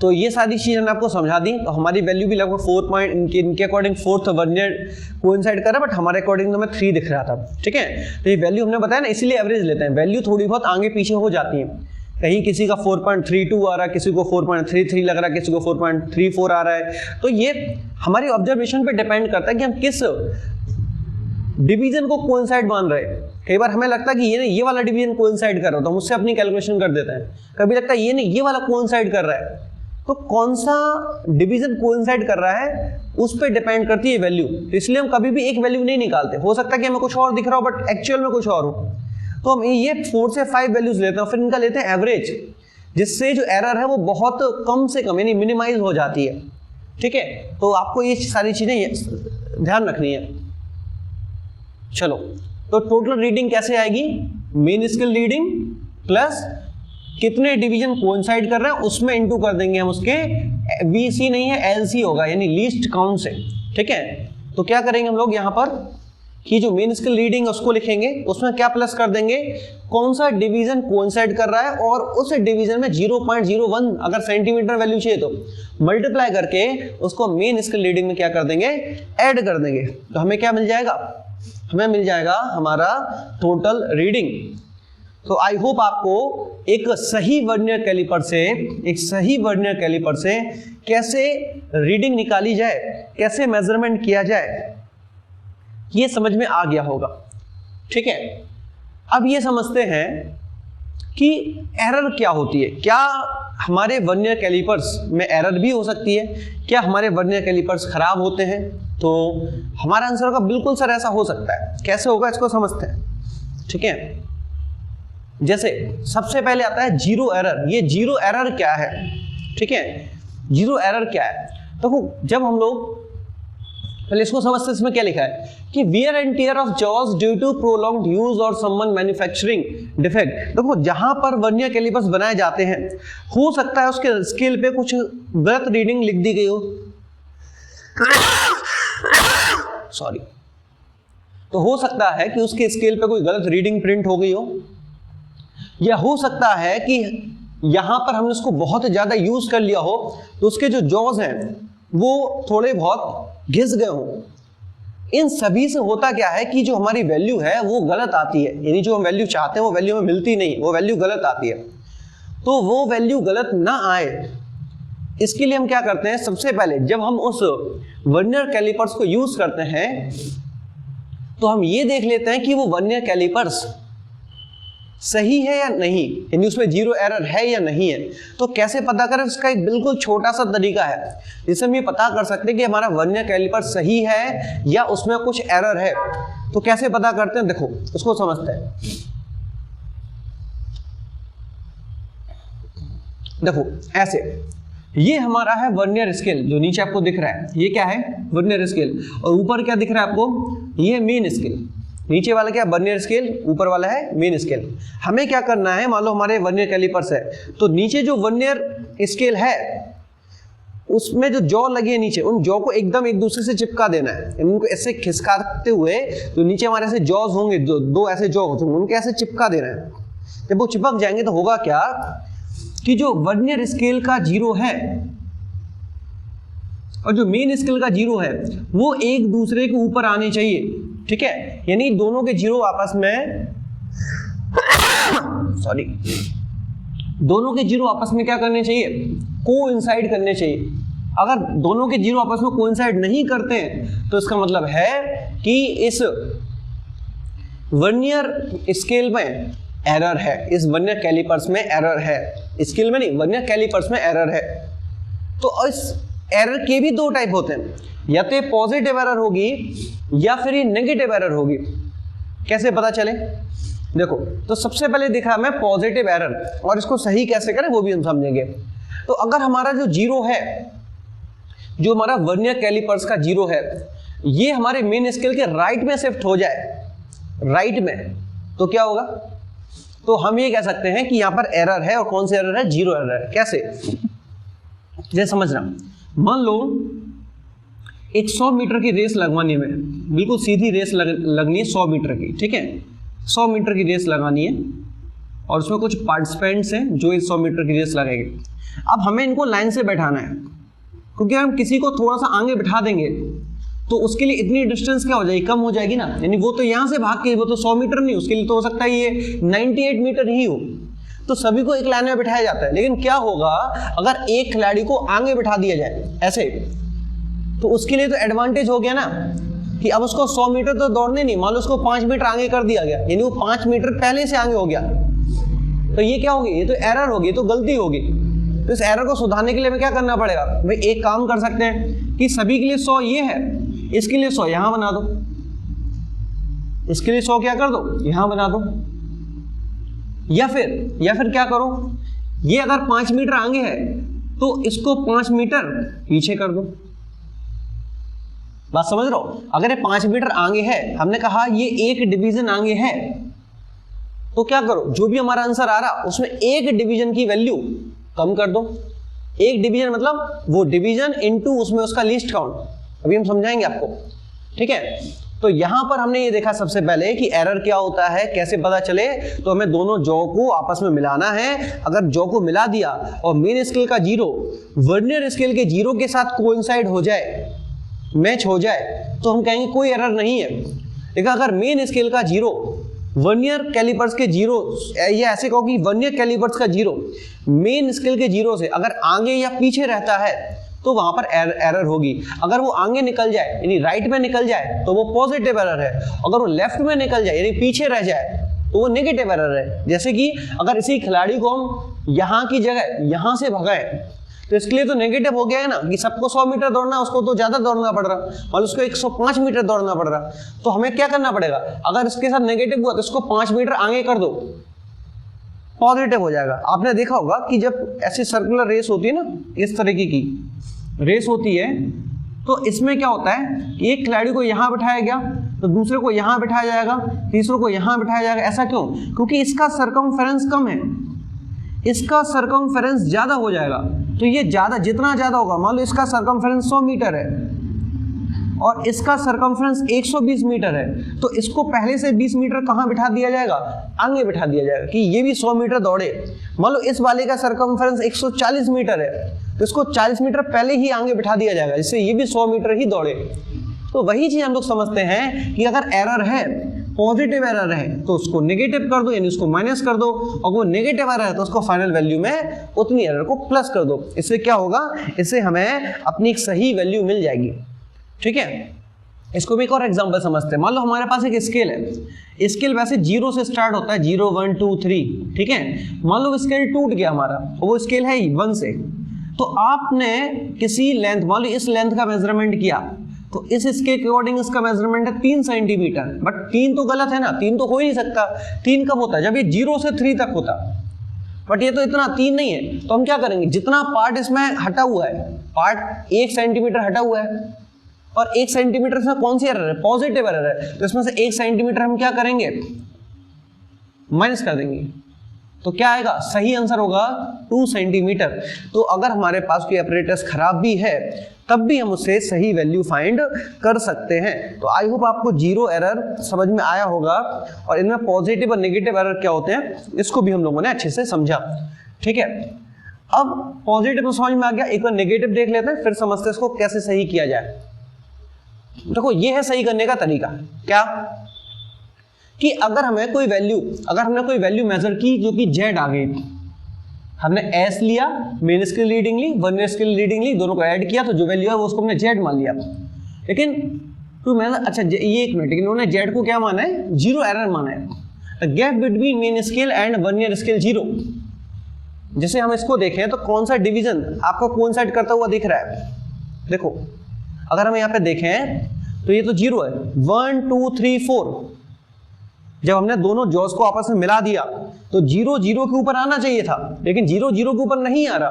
तो ये सारी चीज़ मैंने आपको समझा दी। तो हमारी वैल्यू भी लगभग 4 पॉइंट, इनके अकॉर्डिंग फोर्थ वर्नियर कोइंसाइड कर रहा है, बट हमारे अकॉर्डिंग तो मैं 3 दिख रहा था। ठीक है, तो ये वैल्यू हमने बताया ना, इसीलिए एवरेज लेते हैं। वैल्यू थोड़ी बहुत आगे पीछे हो जाती है, कहीं किसी का 4.32 आ रहा है, किसी को 4.33 लग रहा है, किसी को 4.34 आ रहा है। तो ये हमारी ऑब्जर्वेशन पे डिपेंड करता है कि हम किस डिवीजन को कोइंसाइड मान रहे हैं। कई बार हमें लगता है कि ये वाला डिवीजन कोइंसाइड कर रहा है तो हम उससे अपनी कैलकुलेशन कर देते हैं। कभी लगता है ये नहीं, ये वाला कोइंसाइड कर रहा है। तो कौन सा डिवीजन कोइंसाइड कर रहा है उस पर डिपेंड करती है वैल्यू। तो इसलिए हम कभी भी एक वैल्यू नहीं निकालते। हो सकता है कि हमें कुछ और दिख रहा हो बट एक्चुअल में कुछ और हो। तो हम ये 4 से 5 वैल्यूज लेते हैं, फिर इनका लेते हैं एवरेज, जिससे जो एरर है वो बहुत कम से कम यानी मिनिमाइज हो जाती है। ठीक है, तो आपको ये सारी चीजें ध्यान रखनी है। चलो, तो टोटल रीडिंग कैसे आएगी, मेन स्केल रीडिंग प्लस कितने डिवीजन कोइंसाइड कर रहे हैं उसमें इंटू कर देंगे हम उसके, VC नहीं है LC होगा, यानी लीस्ट काउंट से। ठीक है, तो क्या करेंगे हम लोग यहाँ पर कि जो मेन स्केल रीडिंग है उसको लिखेंगे, उसमें क्या प्लस कर देंगे, कौन सा डिवीजन कोइंसाइड कर रहा है और उस डिवीजन में 0.01 अगर सेंटीमीटर वैल्यू चाहिए तो मल्टीप्लाई करके उसको मेन स्केल रीडिंग में क्या कर देंगे, ऐड कर देंगे। तो हमें क्या मिल जाएगा, हमें मिल जाएगा हमारा टोटल रीडिंग। तो आई होप आपको एक सही वर्नियर कैलिपर से कैसे रीडिंग निकाली जाए, कैसे मेजरमेंट किया जाए, ये समझ में आ गया होगा। ठीक है, अब ये समझते हैं कि एरर क्या होती है। क्या हमारे वर्नियर कैलिपर्स में एरर भी हो सकती है, क्या हमारे वर्नियर कैलिपर्स खराब होते हैं? तो हमारा आंसर होगा बिल्कुल सर ऐसा हो सकता है। कैसे होगा इसको समझते हैं। ठीक है, जैसे सबसे पहले आता है जीरो एरर। ये जीरो एरर क्या है, ठीक है, जीरो एरर क्या है? देखो जब हम लोग पहले इसको समझते हैं, इसमें क्या लिखा है कि wear and tear of jaws due to prolonged use और समवन मैन्युफैक्चरिंग डिफेक्ट। देखो जहां पर वर्नियर कैलिपर्स बनाए जाते हैं, हो सकता है उसके स्केल पे कुछ गलत रीडिंग लिख दी गई हो, सॉरी, तो हो सकता है कि उसके स्केल पे कोई गलत रीडिंग प्रिंट हो गई हो, या हो सकता है कि यहां पर हमने उसको बहुत ज्यादा यूज कर लिया हो तो उसके जो जॉज हैं वो थोड़े बहुत घिस गए हों। इन सभी से होता क्या है कि जो हमारी वैल्यू है वो गलत आती है, यानी जो हम वैल्यू चाहते हैं वो वैल्यू हमें मिलती नहीं, वो वैल्यू गलत आती है। तो वो वैल्यू गलत ना आए इसके लिए हम क्या करते हैं, सबसे पहले जब हम उस वर्नियर कैलिपर्स को यूज करते हैं तो हम ये देख लेते हैं कि वो वर्नियर कैलिपर्स सही है या नहीं, यानी उसमें जीरो एरर है या नहीं है। तो कैसे पता करें, उसका एक बिल्कुल छोटा सा तरीका है जिससे हम ये पता कर सकते हैं कि हमारा वर्नियर कैलिपर सही है या उसमें कुछ एरर है। तो कैसे पता करते हैं, देखो उसको समझते हैं। देखो ऐसे, ये हमारा है वर्नियर स्केल, जो नीचे आपको दिख रहा है ये क्या है, वर्नियर स्केल, और ऊपर क्या दिख रहा है आपको, ये मेन स्केल। नीचे वाला क्या, वर्नियर स्केल, ऊपर वाला है मेन स्केल। हमें क्या करना है, मान लो हमारे वर्नियर कैलिपर्स है, तो नीचे जो वर्नियर स्केल है उसमें जो जॉ लगी है नीचे, उन जॉ को एकदम एक दूसरे से चिपका देना है, उनको ऐसे खिसकाते हुए, तो नीचे हमारे ऐसे जॉज होंगे, दो ऐसे जॉ होंगे, उनको ऐसे चिपका देना है। जब वो चिपक जाएंगे तो होगा क्या कि जो वर्नियर स्केल का जीरो है और जो मेन स्केल का जीरो है वो एक दूसरे के ऊपर आने चाहिए, ठीक है, यानी दोनों के जीरो आपस में सॉरी, दोनों के जीरो आपस में क्या करने चाहिए, कोइंसाइड करने चाहिए। अगर दोनों के जीरो आपस में कोइंसाइड नहीं करते हैं तो इसका मतलब है कि इस वर्नियर स्केल में एरर है, इस वर्नियर कैलिपर्स में एरर है, स्केल में नहीं, वर्नियर कैलिपर्स में एरर है। तो इस एरर के भी दो टाइप होते हैं, या तो पॉजिटिव एरर होगी या फिर ये नेगेटिव एरर होगी। कैसे पता चले, देखो तो सबसे पहले दिखा मैं पॉजिटिव एरर, और इसको सही कैसे करें वो भी हम समझेंगे। तो अगर हमारा जो जीरो है, जो हमारा वर्नियर कैलिपर्स का जीरो है, ये हमारे मेन स्केल के राइट में शिफ्ट हो जाए, राइट में, तो क्या होगा, तो हम ये कह सकते हैं कि यहां पर एरर है, और कौन सी एरर है, जीरो एरर है। कैसे, जैसे समझना, मान लो एक 100 मीटर की रेस लगवानी है, बिल्कुल सीधी रेस लगनी है 100 मीटर की, ठीक है, 100 मीटर की रेस लगानी है और उसमें कुछ पार्टिसिपेंट्स हैं जो इस 100 मीटर की रेस लगाएंगे। अब हमें इनको लाइन से बैठाना है, क्योंकि हम किसी को थोड़ा सा आगे बैठा देंगे तो उसके लिए इतनी डिस्टेंस क्या हो जाएगी, कम हो जाएगी ना, यानी वो तो यहाँ से भाग के, वो तो 100 मीटर नहीं, उसके लिए तो हो सकता है ये 98 मीटर ही हो। तो सभी को एक लाइन में बिठाया जाता है, लेकिन क्या होगा अगर एक खिलाड़ी को आगे बिठा दिया जाए ऐसे, तो उसके लिए तो एडवांटेज हो गया ना कि अब उसको 100 मीटर तो दौड़ने नहीं, मान लो उसको 5 मीटर आगे कर दिया गया, यानी वो 5 मीटर पहले से आगे हो गया। तो ये क्या होगी, ये तो एरर होगी, ये तो गलती होगी। तो इस एरर को सुधारने के लिए हमें क्या करना पड़ेगा भाई, एक काम कर सकते हैं कि सभी के लिए 100 ये है, इसके लिए 100 यहां बना दो, इसके लिए 100 क्या कर दो, यहां बना दो, या फिर क्या करो, ये अगर 5 मीटर आगे है तो इसको 5 मीटर पीछे कर दो। बात समझ रहे हो, अगर ये 5 मीटर आगे है, हमने कहा ये एक डिवीजन आगे है, तो क्या करो, जो भी हमारा आंसर आ रहा उसमें एक डिवीजन की वैल्यू कम कर दो। एक डिवीजन मतलब वो डिवीजन इनटू उसमें उसका लीस्ट काउंट, अभी हम समझाएंगे आपको, ठीक है। तो यहां पर हमने ये देखा सबसे पहले कि एरर क्या होता है, कैसे पता चले, तो हमें दोनों जॉ को आपस में मिलाना है। अगर जॉ को मिला दिया और मेन स्केल का जीरो वर्नियर स्केल के जीरो के साथ कोइंसाइड हो जाए, मैच हो जाए, तो हम कहेंगे कोई एरर नहीं है। लेकिन अगर मेन स्केल का जीरो वर्नियर कैलिपर्स के जीरो, या ऐसे कहो कि वर्नियर कैलिपर्स का जीरो मेन स्केल के जीरो से अगर आगे या पीछे रहता है तो वहां पर एरर होगी। अगर वो आगे निकल जाए यानी राइट में निकल जाए तो वो पॉजिटिव एरर है, अगर वो लेफ्ट में निकल जाए यानी पीछे रह जाए तो वो नेगेटिव एरर है। जैसे कि अगर इसी खिलाड़ी को हम यहाँ की जगह यहाँ से भगाएं तो इसके लिए तो नेगेटिव हो गया है ना कि सबको 100 मीटर दौड़ना, उसको तो ज्यादा दौड़ना पड़ रहा और उसको 105 मीटर दौड़ना पड़ रहा। तो हमें क्या करना पड़ेगा, अगर इसके साथ नेगेटिव हुआ तो इसको 5 मीटर आगे कर दो, पॉजिटिव हो जाएगा। आपने देखा होगा कि जब ऐसी सर्कुलर रेस होती है ना, इस तरीके की रेस होती है, तो इसमें क्या होता है, एक खिलाड़ी को यहाँ बिठाया गया तो दूसरे को यहाँ बिठाया जाएगा, तीसरे को यहाँ बिठाया जाएगा। ऐसा क्यों? क्योंकि इसका सरकमफेरेंस कम है, इसका सरकमफेरेंस ज़्यादा हो जाएगा। तो ये ज़्यादा, जितना ज़्यादा होगा, मान लो इसका सरकमफेरेंस 100 मीटर है और इसका सरकमफेरेंस 120 मीटर है, तो इसको पहले से 20 मीटर कहाँ बिठा दिया जाएगा? आगे बिठा दिया जाएगा कि ये भी 100 मीटर दौड़े। मान लो इस वाले का सरकमफेरेंस 140 मीटर है, तो इसको 40 मीटर पहले ही आगे बिठा दिया जाएगा, जिससे ये भी 100 मीटर ही दौड़े। तो वही चीज़ हम लोग समझते हैं कि अगर एरर है, पॉजिटिव एरर है, तो उसको नेगेटिव कर दो, यानी उसको माइनस कर दो, और वो नेगेटिव एरर है तो उसको फाइनल वैल्यू में उतनी एरर को प्लस कर दो। इससे क्या होगा? इससे हमें अपनी एक सही वैल्यू मिल जाएगी। ठीक है, इसको भी एक और एग्जांपल समझते हैं। मान लो हमारे पास एक स्केल है, स्केल वैसे 0 से स्टार्ट होता है, 0 1 2 3, ठीक है। मान लो स्केल टूट गया हमारा, वो स्केल है 1 से, तो आपने किसी लेंथ, मान लो इस लेंथ का मेजरमेंट किया, तो इस स्केल के अकॉर्डिंग इसका मेजरमेंट है 3 सेंटीमीटर, बट 3 तो गलत है ना, 3 तो हो ही नहीं सकता। 3 कब होता है? जब ये 0 से 3 तक होता, बट ये तो इतना 3 नहीं है। तो हम क्या करेंगे, जितना पार्ट इसमें हटा हुआ है, पार्ट 1 सेंटीमीटर हटा हुआ है, और 1 सेंटीमीटर इसमें कौन सी एरर है? पॉजिटिव एरर है, तो इसमें से 1 सेंटीमीटर हम क्या करेंगे? माइनस कर देंगे। तो क्या आएगा? सही आंसर होगा 2 सेंटीमीटर। तो अगर हमारे पास कोई अपरेटस खराब भी है, तब भी हम उससे सही वैल्यू फाइंड कर सकते हैं। तो आई होप आपको जीरो एरर समझ में आया होगा, और इनमें पॉजिटिव और नेगेटिव एरर क्या होते हैं इसको भी हम लोगों ने अच्छे से समझा। ठीक है, अब पॉजिटिव तो समझ में आ गया, एक बार नेगेटिव देख लेते हैं, फिर समझते हैं इसको कैसे सही किया जाए। देखो, ये है सही करने का तरीका। क्या कि अगर हमने कोई वैल्यू मेजर की जो कि जेड आ गई, हमने एस लिया, मेन स्केल रीडिंग ली, वर्नियर स्केल रीडिंग ली, दोनों को ऐड किया, तो जो वैल्यू है वो उसको हमने जेड मान लिया। लेकिन अच्छा ये एक मिनट, लेकिन उन्होंने जेड को क्या माना है? जीरो एरर माना है। Gap between main scale and vernier scale 0। जैसे हम इसको देखें तो कौन सा डिवीजन आपको कोइंसाइड करता हुआ दिख रहा है? देखो, अगर हम यहाँ पे देखें तो ये तो 0 है, 1 2 3 4। जब हमने दोनों जॉस को आपस में मिला दिया तो 0 0 के ऊपर आना चाहिए था, लेकिन 0 0 के ऊपर नहीं आ रहा,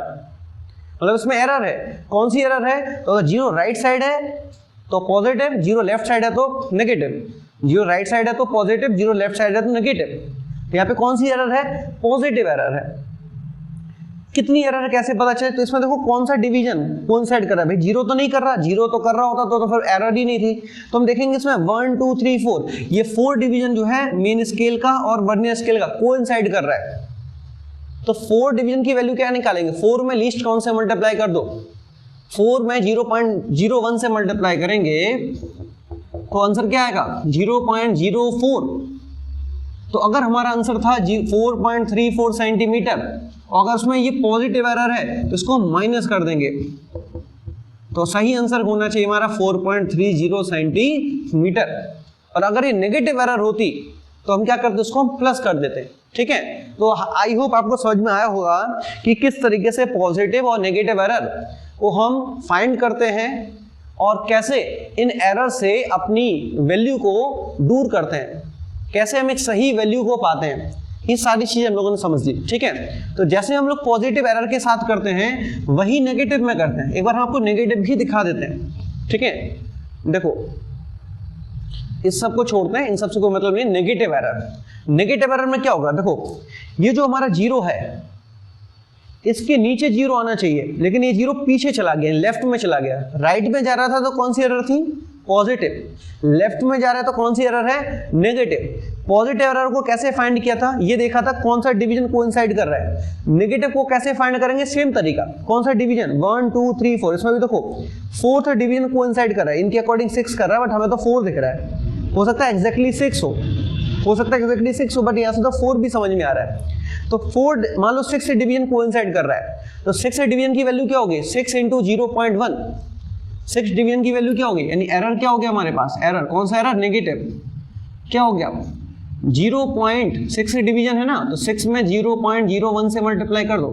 मतलब इसमें एरर है। कौन सी एरर है? तो अगर 0 राइट साइड है तो पॉजिटिव, 0 लेफ्ट साइड है तो नेगेटिव। 0 राइट साइड है तो पॉजिटिव, 0 लेफ्ट साइड है तो नेगेटिव। यहाँ पे कौन सी एरर है? पॉजिटिव एरर है। कितनी एरर है कैसे पता चले? तो इसमें देखो कौन सा डिवीजन कोइंसाइड कर रहा है। भाई 0 तो नहीं कर रहा, 0 तो कर रहा होता तो फिर एरर ही नहीं थी। तो हम देखेंगे इसमें 1 2 3 4, ये 4 डिवीजन जो है मेन स्केल का और वर्नियर स्केल का कोइंसाइड कर रहा है। तो 4 डिवीजन की वैल्यू क्या निकालेंगे? 4 में लीस्ट कौन से मल्टीप्लाई कर दो? 4 में 0.01 से मल्टीप्लाई करेंगे तो आंसर क्या आएगा? 0.04। तो अगर हमारा आंसर था 4.34 सेंटीमीटर, और अगर उसमें ये पॉजिटिव एरर है तो इसको माइनस कर देंगे, तो सही आंसर होना चाहिए हमारा 4.30 सेंटीमीटर। और अगर ये नेगेटिव एरर होती तो हम क्या करते? उसको हम प्लस कर देते। ठीक है, तो आई होप आपको समझ में आया होगा कि किस तरीके से पॉजिटिव और नेगेटिव एरर को हम फाइंड करते हैं और कैसे इन एरर से अपनी वैल्यू को दूर करते हैं, कैसे हम एक सही वैल्यू को पाते हैं। ये सारी चीजें हम लोगों ने समझ ली। ठीक है, तो जैसे हम लोग पॉजिटिव एरर के साथ करते हैं वही नेगेटिव में करते हैं। एक बार हम आपको नेगेटिव भी दिखा देते हैं। ठीक है, देखो इस सब को छोड़ते हैं, इन सब से कोई मतलब नहीं। नेगेटिव एरर में क्या होगा? देखो, ये जो हमारा 0 है इसके नीचे 0 आना चाहिए, लेकिन ये 0 पीछे चला गया, लेफ्ट में चला गया। राइट में जा रहा था तो कौन सी एरर थी? पॉजिटिव। लेफ्ट में जा रहा है तो कौन सी एरर है? नेगेटिव। पॉजिटिव एरर को कैसे फाइंड किया था? ये देखा था कौन सा डिवीजन कोइंसाइड कर रहा है। नेगेटिव को कैसे फाइंड करेंगे? सेम तरीका। कौन सा डिवीजन? 1 2 3 4। इसमें भी देखो 4th डिवीजन कोइंसाइड कर रहा है, इनके अकॉर्डिंग 6 कर रहा है, बट हमें तो 4 दिख रहा है। हो सकता है एग्जैक्टली 6 हो सकता है एग्जैक्टली 6 हो, बट यहाँ से तो 4 भी समझ में आ रहा है। तो 4 मान लो 6 से डिवीजन कोइंसाइड कर रहा है, तो 6 से डिवीजन की वैल्यू क्या होगी? 6 × 0.1। 6 डिवीजन की वैल्यू क्या होगी? यानी एरर क्या हो गया हमारे पास? एरर कौन सा एरर? नेगेटिव। क्या हो गया? 0.6 डिवीजन है ना, तो 6 में 0.01 से मल्टीप्लाई कर दो,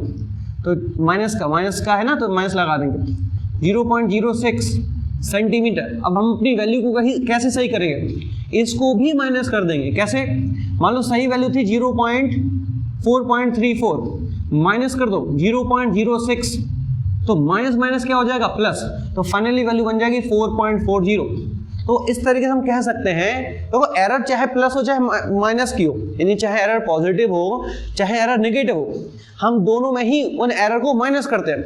तो माइनस का है ना, तो माइनस लगा देंगे। 0.06 सेंटीमीटर। अब हम अपनी वैल्यू को कैसे सही करेंगे? इसको भी माइनस कर देंगे। कैसे? मान लो सही वैल्यू थी 4.34 माइनस कर दो 0.06, तो माइनस माइनस क्या हो जाएगा प्लस, तो फाइनली वैल्यू बन जाएगी 4.40। तो इस तरीके से हम कह सकते हैं तो एरर चाहे प्लस हो चाहे माइनस की हो, यानी चाहे एरर पॉजिटिव हो चाहे एरर नेगेटिव हो, हम दोनों में ही उन एरर को माइनस करते हैं।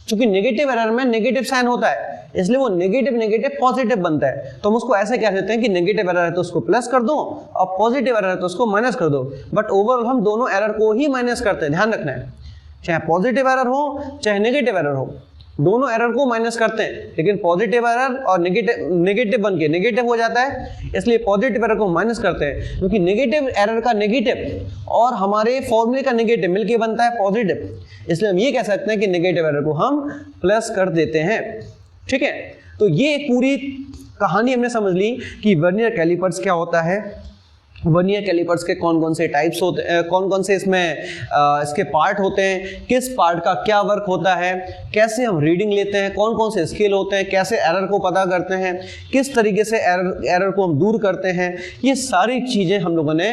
क्योंकि नेगेटिव एरर में नेगेटिव साइन होता है, इसलिए वो नेगेटिव नेगेटिव पॉजिटिव बनता है। तो हम उसको ऐसे कह देते हैं कि नेगेटिव एरर है तो उसको प्लस कर दो और पॉजिटिव एरर है तो उसको माइनस कर दो। बट ओवरऑल हम दोनों एरर को ही माइनस करते हैं, ध्यान रखना है। चाहे पॉजिटिव एरर हो चाहे नेगेटिव एरर हो, दोनों एरर को माइनस करते हैं। लेकिन पॉजिटिव एरर और नेगेटिव बन के नेगेटिव हो जाता है, इसलिए पॉजिटिव एरर को माइनस करते हैं। क्योंकि नेगेटिव एरर का नेगेटिव और हमारे फॉर्मूले का नेगेटिव मिलके बनता है पॉजिटिव, इसलिए हम ये कह सकते हैं कि नेगेटिव एरर को हम प्लस कर देते हैं। ठीक है, तो ये एक पूरी कहानी हमने समझ ली कि वर्नियर कैलिपर्स क्या होता है, वर्नियर कैलिपर्स के कौन कौन से टाइप्स होते हैं, कौन कौन से इसमें इसके पार्ट होते हैं, किस पार्ट का क्या वर्क होता है, कैसे हम रीडिंग लेते हैं, कौन कौन से स्केल होते हैं, कैसे एरर को पता करते हैं, किस तरीके से एरर को हम दूर करते हैं। ये सारी चीज़ें हम लोगों ने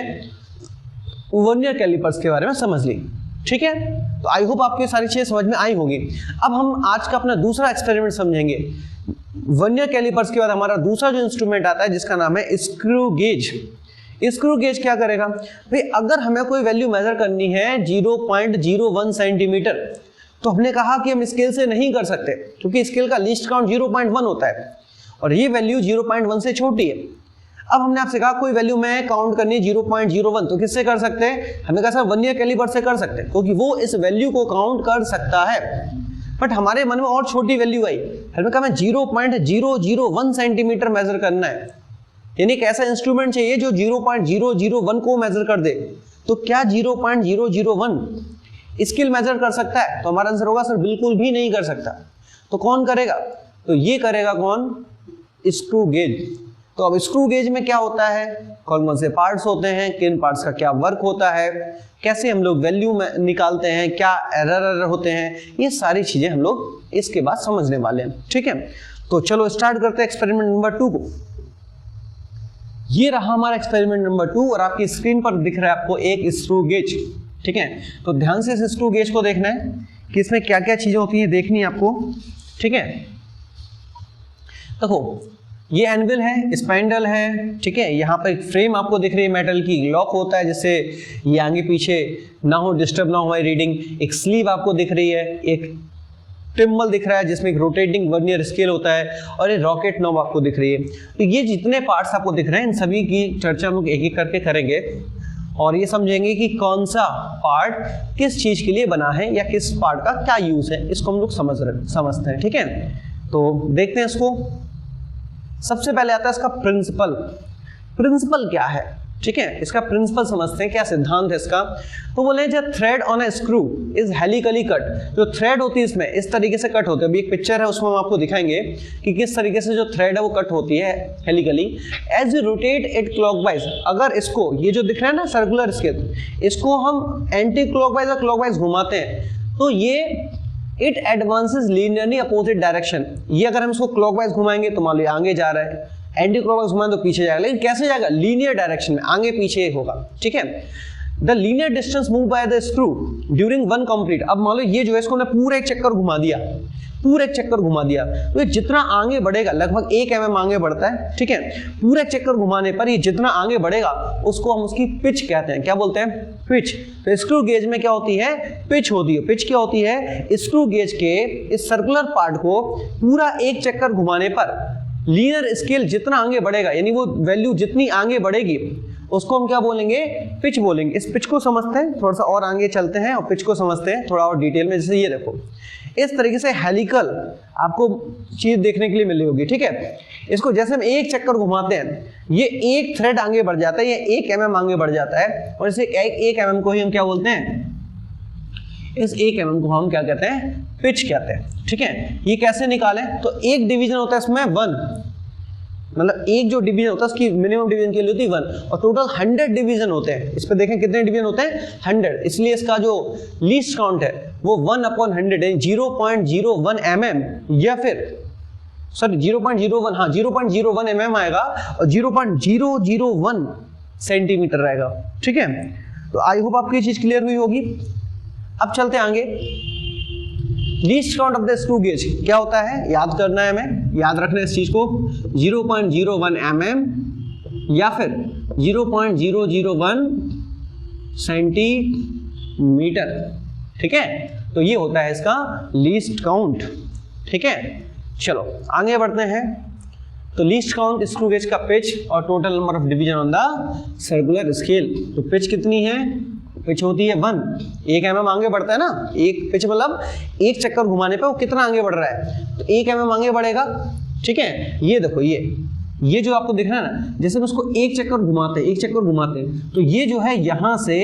वर्नियर कैलिपर्स के बारे में समझ ली। ठीक है, तो आई होप आपको सारी चीज़ें समझ में आई होगी। अब हम आज का अपना दूसरा एक्सपेरिमेंट समझेंगे। वर्नियर कैलिपर्स के बाद हमारा दूसरा जो इंस्ट्रूमेंट आता है जिसका नाम है स्क्रू गेज। स्क्रू गेज क्या करेगा भाई, अगर हमें कोई वैल्यू मेजर करनी है 0.01 सेंटीमीटर, तो हमने कहा कि हम स्केल से नहीं कर सकते क्योंकि स्केल का लीस्ट काउंट 0.1 होता है और ये वैल्यू 0.1 से छोटी है। अब हमने आपसे कहा कोई वैल्यू में काउंट करनी है 0.01, तो किससे कर सकते हैं? हमने कहा सर वर्नियर कैलिपर से कर सकते हैं क्योंकि वो इस वैल्यू को काउंट कर सकता है। बट हमारे मन में और छोटी वैल्यू आई, हमने कहा मैं 0.001 सेंटीमीटर मेजर करना है, यानी एक ऐसा इंस्ट्रूमेंट चाहिए जो 0.001 को मेजर कर दे। तो क्या 0.001 स्केल मेजर कर सकता है? तो हमारा आंसर होगा सर बिल्कुल भी नहीं कर सकता। तो कौन करेगा? तो ये करेगा कौन? Screw gauge. तो अब स्क्रू गेज में क्या होता है, कौन कौन से पार्ट्स होते हैं, किन पार्ट्स का क्या वर्क होता है, कैसे हम लोग वैल्यू निकालते हैं, क्या एरर होते हैं, ये सारी चीजें हम लोग इसके बाद समझने वाले हैं। ठीक है, तो चलो स्टार्ट करते हैं एक्सपेरिमेंट नंबर 2 को। ये रहा हमारा एक्सपेरिमेंट नंबर 2 और आपकी स्क्रीन पर दिख रहा है आपको एक स्क्रू गेज। ठीक है, तो ध्यान से इस स्क्रू गेज को देखना है कि इसमें क्या क्या चीजें होती हैं, देखनी है आपको। ठीक है, देखो ये एनविल है, स्पाइंडल है। ठीक है, यहाँ पर एक फ्रेम आपको दिख रही है मेटल की, लॉक होता है जिससे ये आगे पीछे ना हो, डिस्टर्ब ना हो हमारी रीडिंग। एक स्लीव आपको दिख रही है, एक टिम्बल दिख रहा है जिसमें एक रोटेटिंग वर्नियर स्केल होता है और ये रॉकेट नॉब आपको दिख रही है। तो ये जितने पार्ट्स आपको दिख रहे हैं इन सभी की चर्चा हम लोग एक एक करके करेंगे और ये समझेंगे कि कौन सा पार्ट किस चीज के लिए बना है या किस पार्ट का क्या यूज है, इसको हम लोग समझते हैं। ठीक है, तो देखते हैं इसको। सबसे पहले आता है इसका प्रिंसिपल। प्रिंसिपल क्या है? ठीक है, इसका प्रिंसिपल समझते हैं, क्या सिद्धांत है इसका। तो बोले जो thread on a screw is helically cut, जो थ्रेड होती है इसमें इस तरीके से कट होती है। अभी एक पिक्चर है उसमें हम आपको दिखाएंगे कि किस तरीके से जो थ्रेड है वो कट होती है helically. As you rotate it clockwise, अगर इसको ये जो दिख रहा है ना सर्कुलर स्केल, इसको हम एंटी क्लॉकवाइज और क्लॉकवाइज घुमाते हैं तो ये it advances linearly opposite direction. ये अगर हम इसको क्लॉकवाइज घुमाएंगे तो मान लो आगे जा रहा है, एंटी क्लॉकवाइज घुमाएं तो पीछे जाएगा, लेकिन कैसे जाएगा? लीनियर डायरेक्शन में, आगे पीछे होगा। ठीक है, the linear distance move by the screw during one complete. अब मान लो ये जो है इसको हमने पूरा एक चक्कर घुमा दिया, पूरा एक चक्कर घुमा दिया, तो ये जितना आगे बढ़ेगा, लगभग 1 mm आगे बढ़ता है। ठीक है, पूरा एक चक्कर घुमाने पर ये जितना आगे बढ़ेगा उसको हम उसकी पिच कहते हैं। क्या बोलते हैं? पिच। तो स्क्रू गेज में क्या होती है? पिच होती है। पिच क्या होती है? स्क्रू गेज के इस सर्कुलर पार्ट को पूरा एक चक्कर घुमाने पर लीनियर स्केल जितना आगे बढ़ेगा, यानी वो वैल्यू जितनी आगे बढ़ेगी उसको हम क्या बोलेंगे? पिच बोलेंगे। इस पिच को समझते हैं, थोड़ा सा और आगे चलते हैं और पिच को समझते हैं थोड़ा और डिटेल में। जैसे ये देखो, इस तरीके से हेलिकल आपको चीज देखने के लिए मिली होगी। ठीक है, इसको जैसे हम एक चक्कर घुमाते हैं, ये एक थ्रेड आगे बढ़ जाता है, ये 1 mm आगे बढ़ जाता है और इसे 1 mm को ही हम क्या बोलते हैं? इस 1 mm को हम क्या कहते हैं? पिच कहते हैं। ठीक है, ये कैसे निकालें? तो एक डिवीजन होता है इसमें 1, मतलब एक जो डिवीजन होता है उसकी मिनिमम डिवीजन के लिए होती है 1 और टोटल 100 डिवीजन होते हैं। इस पे देखें कितने डिवीजन होते हैं? 100। इसलिए इसका जो लीस्ट काउंट है वो 1/100 है, 0.01 mm या फिर सर 0.01, हाँ 0.01 mm आएगा और 0.001 सेंटीमीटर रहेगा। ठीक है, तो आई होप आपको ये चीज क्लियर हुई होगी। अब चलते आगे, least count of the screw gauge क्या होता है, याद करना है, हमें याद रखना है इस चीज को, 0.01 mm या फिर 0.001 सेंटीमीटर, ठीक है। तो ये होता है इसका लीस्ट काउंट, ठीक है। चलो आगे बढ़ते हैं। तो लीस्ट काउंट स्क्रू गेज का पिच और total number of division on the circular scale. तो पिच कितनी है, पिच होती है 1, 1 mm आगे बढ़ता है ना, एक पिच मतलब एक चक्कर घुमाने पे वो कितना आगे बढ़ रहा है, तो 1 mm आगे बढ़ेगा, ठीक है। ये देखो ये जो आपको दिख रहा है ना, जैसे उसको एक चक्कर घुमाते हैं तो ये जो है यहाँ से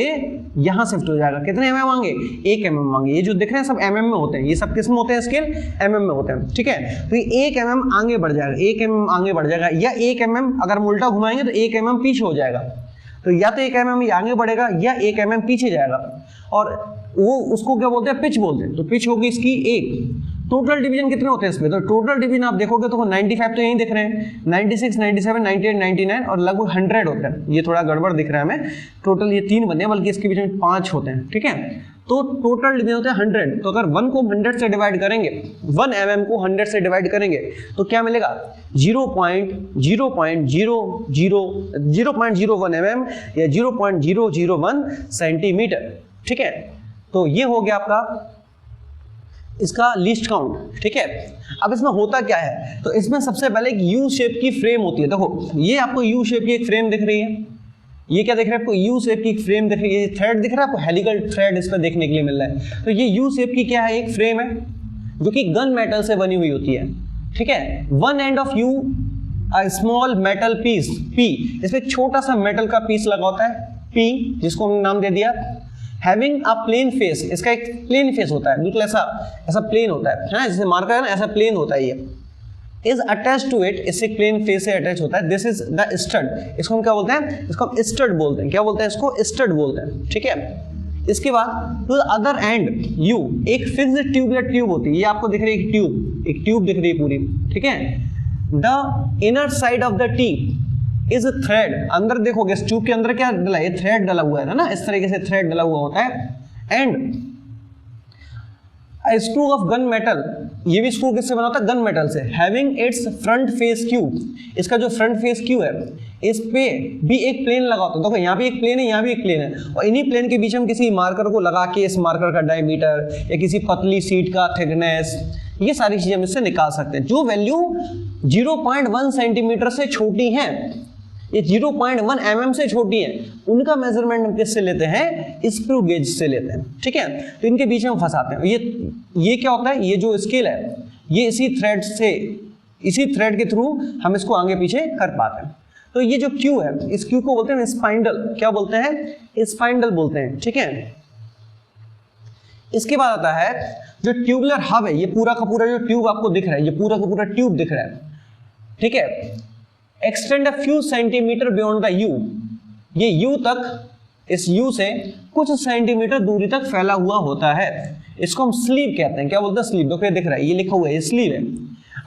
शिफ्ट हो जाएगा, कितने mm आगे, 1 mm आगे। ये जो दिख रहे हैं सब mm में होते हैं, ये सब किस में होते हैं, स्केल mm में होते हैं, ठीक है। तो ये 1 mm आगे बढ़ जाएगा, 1 mm आगे बढ़ जाएगा, या 1 mm अगर हम उल्टा घुमाएंगे तो 1 mm पीछे हो जाएगा। तो या तो 1 mm ये आगे बढ़ेगा या 1 mm पीछे जाएगा, और वो उसको क्या बोलते हैं, पिच बोलते हैं। तो पिच होगी इसकी 1। टोटल डिवीजन कितने होते हैं इसमें, तो टोटल डिवीजन आप देखोगे तो 95 तो यहीं दिख रहे हैं, 96, 97, 98, 99 और लगभग 100 होते हैं। ये थोड़ा गड़बड़ दिख रहा है हमें, टोटल ये 3 बने, बल्कि इसके बीच में 5 होते हैं, ठीक है। तो टोटल डिवीजन होते हैं 100। तो अगर 1 को 100 से डिवाइड करेंगे, 1 mm को 100 से डिवाइड करेंगे तो क्या मिलेगा, 0.01 mm या 0.001 सेंटीमीटर, ठीक है। तो ये हो गया आपका इसका लीस्ट काउंट, ठीक है। अब इसमें होता क्या है, तो इसमें सबसे पहले एक यू शेप की फ्रेम होती है। देखो ये आपको यू शेप की एक फ्रेम दिख रही है, ये क्या दिख रहा है आपको, यू शेप की एक फ्रेम दिख रही है, ये थ्रेड दिख रहा है आपको, हेलिकल थ्रेड इस पर देखने के लिए मिल रहा है। तो ये यू शेप की क्या है, एक फ्रेम है जो कि गन मेटल से बनी हुई होती है, ठीक है। One end of U a small metal piece, P, इसमें छोटा सा मेटल का पीस लगा होता है, पी, जिसको हमने नाम दे दिया। हैविंग अ प्लेन फेस, इसका एक प्लेन फेस होता है, बिल्कुल ऐसा प्लेन होता है, जैसे मार्कर है ना, ऐसा प्लेन होता है। ये इज अटैच टू इट, इससे प्लेन फेस से अटैच होता है। दिस इज द स्टड, इसको हम क्या बोलते हैं, इसको हम स्टड बोलते हैं। क्या बोलते हैं इसको, स्टड बोलते हैं, ठीक है। इसके बाद to the other end U, एक फिक्स्ड ट्यूब होती है, ये आपको दिख रही है एक ट्यूब दिख रही है पूरी, ठीक है। The inner side of the T is thread, अंदर देखोगे इस ट्यूब के अंदर क्या डला है, थ्रेड डला हुआ है ना, इस तरीके से थ्रेड डला हुआ होता है। And screw of gun metal, ये भी स्क्रू किससे बना होता है, गन मेटल से। Having its front face Q, इसका जो फ्रंट फेस क्यू है इस पे भी एक प्लेन लगा होता है। देखो यहाँ भी एक प्लेन है, यहाँ भी एक प्लेन है, और इन्हीं प्लेन के बीच हम किसी मार्कर को लगा के इस मार्कर का डायमीटर या किसी पतली सीट का थिकनेस, ये सारी चीजें हम इससे निकाल सकते हैं। जो वैल्यू 0.1 सेंटीमीटर से छोटी है, ये 0.1 mm से छोटी है, उनका मेजरमेंट हम किससे लेते हैं, स्क्रू गेज से लेते हैं, ठीक है। तो इनके बीच में हम फंसाते हैं। ये क्या होता है, ये जो स्केल है ये इसी थ्रेड के थ्रू हम इसको आगे पीछे कर पाते हैं। तो ये जो क्यू है, इस क्यू को बोलते हैं स्पाइंडल, क्या बोलते हैं, स्पाइंडल बोलते हैं, ठीक है। इसके बाद आता है जो ट्यूबुलर हब है, ये पूरा का पूरा जो ट्यूब आपको दिख रहा है, ये पूरा का पूरा ट्यूब दिख रहा है, ठीक है। Extend a few centimetre beyond the you, ये यू तक, इस यू से कुछ सेंटीमीटर दूरी तक फैला हुआ होता है। इसको हम स्लीव कहते हैं। क्या बोलते हैं, स्लीव। देखो ये दिख रहा है, ये लिखा हुआ है, ये स्लीव है।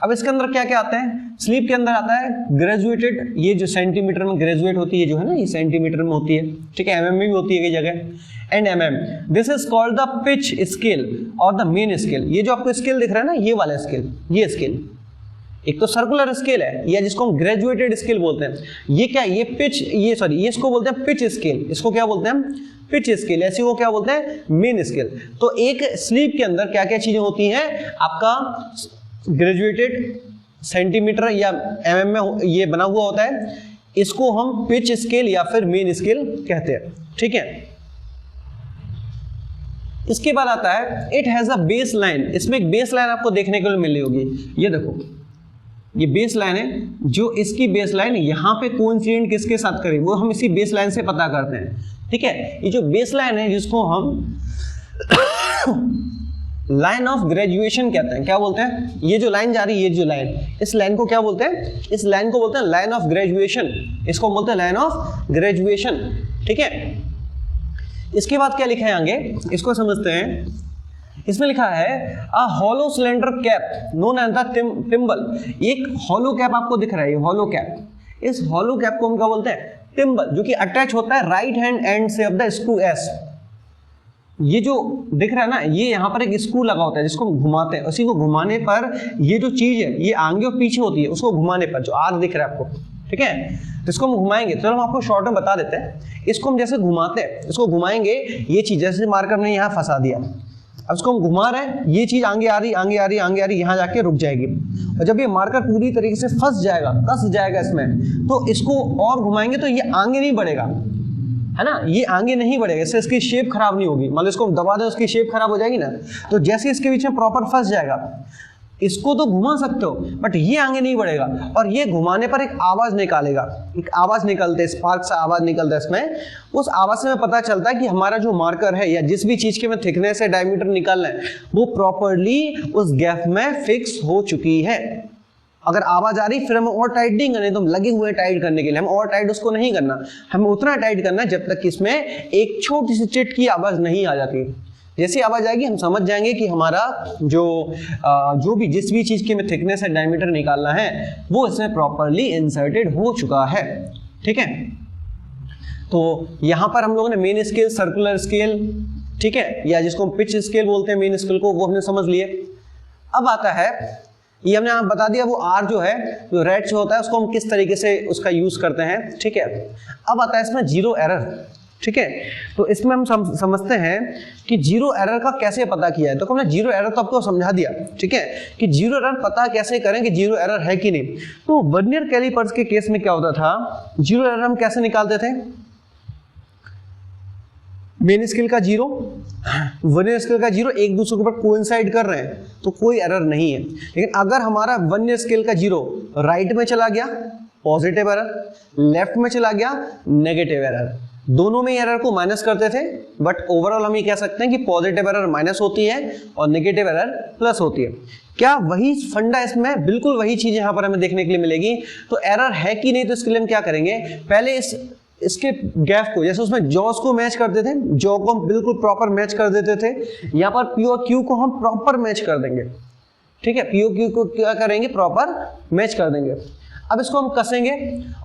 अब इसके अंदर क्या क्या आता है, स्लीव के अंदर आता है ग्रेजुएटेड, ये जो सेंटीमीटर में ग्रेजुएट होती है जो है ना, ये सेंटीमीटर में होती है, ठीक है। mm में भी होती है कई जगह, and mm। This is called the pitch scale और द मेन स्केल। ये जो आपको स्केल दिख रहा है ना, ये वाला स्केल, ये स्केल एक तो सर्कुलर स्केल है, या जिसको हम ग्रेजुएटेड स्केल बोलते हैं। ये क्या, ये पिच, ये इसको बोलते हैं पिच स्केल, इसको क्या बोलते हैं, पिच स्केल। ऐसे वो क्या बोलते हैं, मेन स्केल। तो एक स्लीव के अंदर क्या क्या चीजें होती हैं, आपका ग्रेजुएटेड सेंटीमीटर या mm में ये बना हुआ होता है, इसको हम पिच स्केल या फिर मेन स्केल कहते हैं, ठीक है। इसके बाद आता है it has a base line, इसमें एक बेस लाइन आपको देखने को मिली होगी। ये देखो, ये बेस लाइन है, जो इसकी बेस लाइन यहाँ पे कोइंसिडेंट किसके साथ करें, वो हम इसी बेस लाइन से पता करते हैं, ठीक है। ये जो बेस लाइन है, जिसको हम लाइन ऑफ ग्रेजुएशन कहते हैं। क्या बोलते हैं, ये जो लाइन जा रही है, ये जो लाइन, इस लाइन को क्या बोलते हैं, इस लाइन को बोलते हैं लाइन ऑफ ग्रेजुएशन, इसको बोलते हैं लाइन ऑफ ग्रेजुएशन, ठीक है। इसके बाद क्या लिखा है आगे, इसको समझते हैं। इसमें लिखा है a hollow cylinder cap known as the thimble, एक हॉलो कैप आपको दिख रहा है, ये हॉलो कैप, इस हॉलो कैप को हम क्या बोलते हैं, टिम्बल जो कि अटैच होता है राइट हैंड एंड से ऑफ द स्क्रू एस। ये जो दिख रहा है ना, ये यहाँ पर एक स्क्रू लगा होता है जिसको हम घुमाते हैं, उसी को घुमाने पर ये जो चीज है ये आगे और पीछे होती है, उसको घुमाने पर जो आर्क दिख रहा है आपको, ठीक है, तो इसको हम घुमाएंगे। चलो हम आपको शॉर्ट में बता देते हैं। इसको हम जैसे घुमाते हैं, इसको घुमाएंगे, ये चीज जैसे मार्कर ने यहाँ फंसा दिया, अब इसको हम घुमा रहे हैं, ये चीज आगे आ रही आगे आ रही आगे आ रही, यहाँ जाके रुक जाएगी। और जब ये मार्कर पूरी तरीके से फंस जाएगा, कस जाएगा इसमें, तो इसको और घुमाएंगे तो ये आगे नहीं बढ़ेगा, है ना, ये आगे नहीं बढ़ेगा, इससे इसकी शेप खराब नहीं होगी। मान लो इसको दबा दें, उसकी शेप खराब हो जाएगी ना। तो जैसे इसके बीच में प्रॉपर फंस जाएगा, इसको तो घुमा सकते हो बट ये आगे नहीं बढ़ेगा, और ये घुमाने पर एक आवाज निकालेगा, एक आवाज निकलते है, स्पार्क सा आवाज निकलता है इसमें। उस आवाज से हमें पता चलता है कि हमारा जो मार्कर है या जिस भी चीज के में थिकनेस है, डायमीटर निकालना है, वो प्रॉपर्ली उस गैप में फिक्स हो चुकी है। अगर आवाज आ रही फिर हमें और टाइट नहीं करनी, तो हम लगे हुए टाइट करने के लिए, हम और टाइट उसको नहीं करना, हमें उतना टाइट करना है जब तक कि इसमें एक छोटी सी चिट की आवाज नहीं आ जाती। जैसी आवाज आएगी हम समझ जाएंगे कि हमारा जो भी जिस भी चीज की हमें थिकनेस है, डायमीटर निकालना है, वो इसमें प्रॉपर्ली इंसर्टेड हो चुका है, ठीक है। तो यहां पर हम लोगों ने मेन स्केल, सर्कुलर स्केल, ठीक है, या जिसको हम पिच स्केल बोलते हैं मेन स्केल को, वो हमने समझ लिए। अब आता है, ये हमने यहाँ बता दिया, वो आर जो है, जो रेड से होता है, उसको हम किस तरीके से उसका यूज करते हैं, ठीक है। अब आता है इसमें जीरो एरर, ठीक है। तो इसमें हम समझते हैं कि जीरो एरर का कैसे पता किया है। तो हमने जीरो एरर तो आपको समझा दिया, ठीक है, कि जीरो एरर पता कैसे करें कि जीरो एरर है कि नहीं। तो वर्नियर कैलिपर्स के केस में क्या होता था, जीरो एरर हम कैसे निकालते थे, मेन स्केल का जीरो, वर्नियर स्केल का जीरो एक दूसरे के ऊपर कोइंसाइड कर रहे हैं तो कोई एरर नहीं है। लेकिन अगर हमारा वर्नियर स्केल का जीरो राइट में चला गया, पॉजिटिव एरर, लेफ्ट में चला गया, नेगेटिव एरर, दोनों में एरर को माइनस करते थे, बट ओवरऑल हम ये कह सकते हैं कि पॉजिटिव एरर माइनस होती है और नेगेटिव एरर प्लस होती है। क्या वही फंडा इसमें, बिल्कुल वही चीज यहां पर हमें देखने के लिए मिलेगी। तो एरर है कि नहीं, तो इसके लिए हम क्या करेंगे, पहले इसके गैप को, जैसे उसमें जॉस को मैच करते थे, जॉ को हम बिल्कुल प्रॉपर मैच कर देते थे, यहाँ पर पी और क्यू को हम प्रॉपर मैच कर देंगे, ठीक है, पी और क्यू को क्या करेंगे, प्रॉपर मैच कर देंगे। अब इसको हम कसेंगे,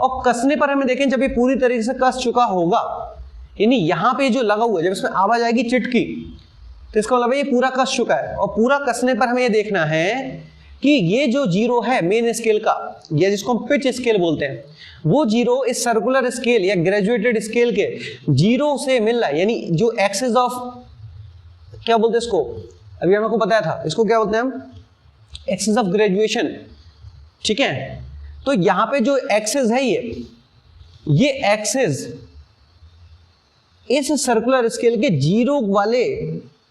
और कसने पर हमें देखें जब ये पूरी तरीके से कस चुका होगा, यानी यहाँ पे जो लगा हुआ है, जब इसमें आवाज आएगी चिटकी, तो इसका मतलब ये पूरा कस चुका है। और पूरा कसने पर हमें ये देखना है कि ये जो जीरो है मेन स्केल का, या जिसको हम पिच स्केल बोलते हैं, वो जीरो इस सर्कुलर स्केल या ग्रेजुएटेड स्केल के जीरो से मिल रहा है, यानी जो एक्सिस ऑफ, क्या बोलते हैं इसको, अभी हमको बताया था, इसको क्या बोलते हैं हम, एक्सिस ऑफ ग्रेजुएशन, ठीक है। तो यहां पे जो एक्सिस है, ये एक्सिस इस सर्कुलर स्केल के जीरो वाले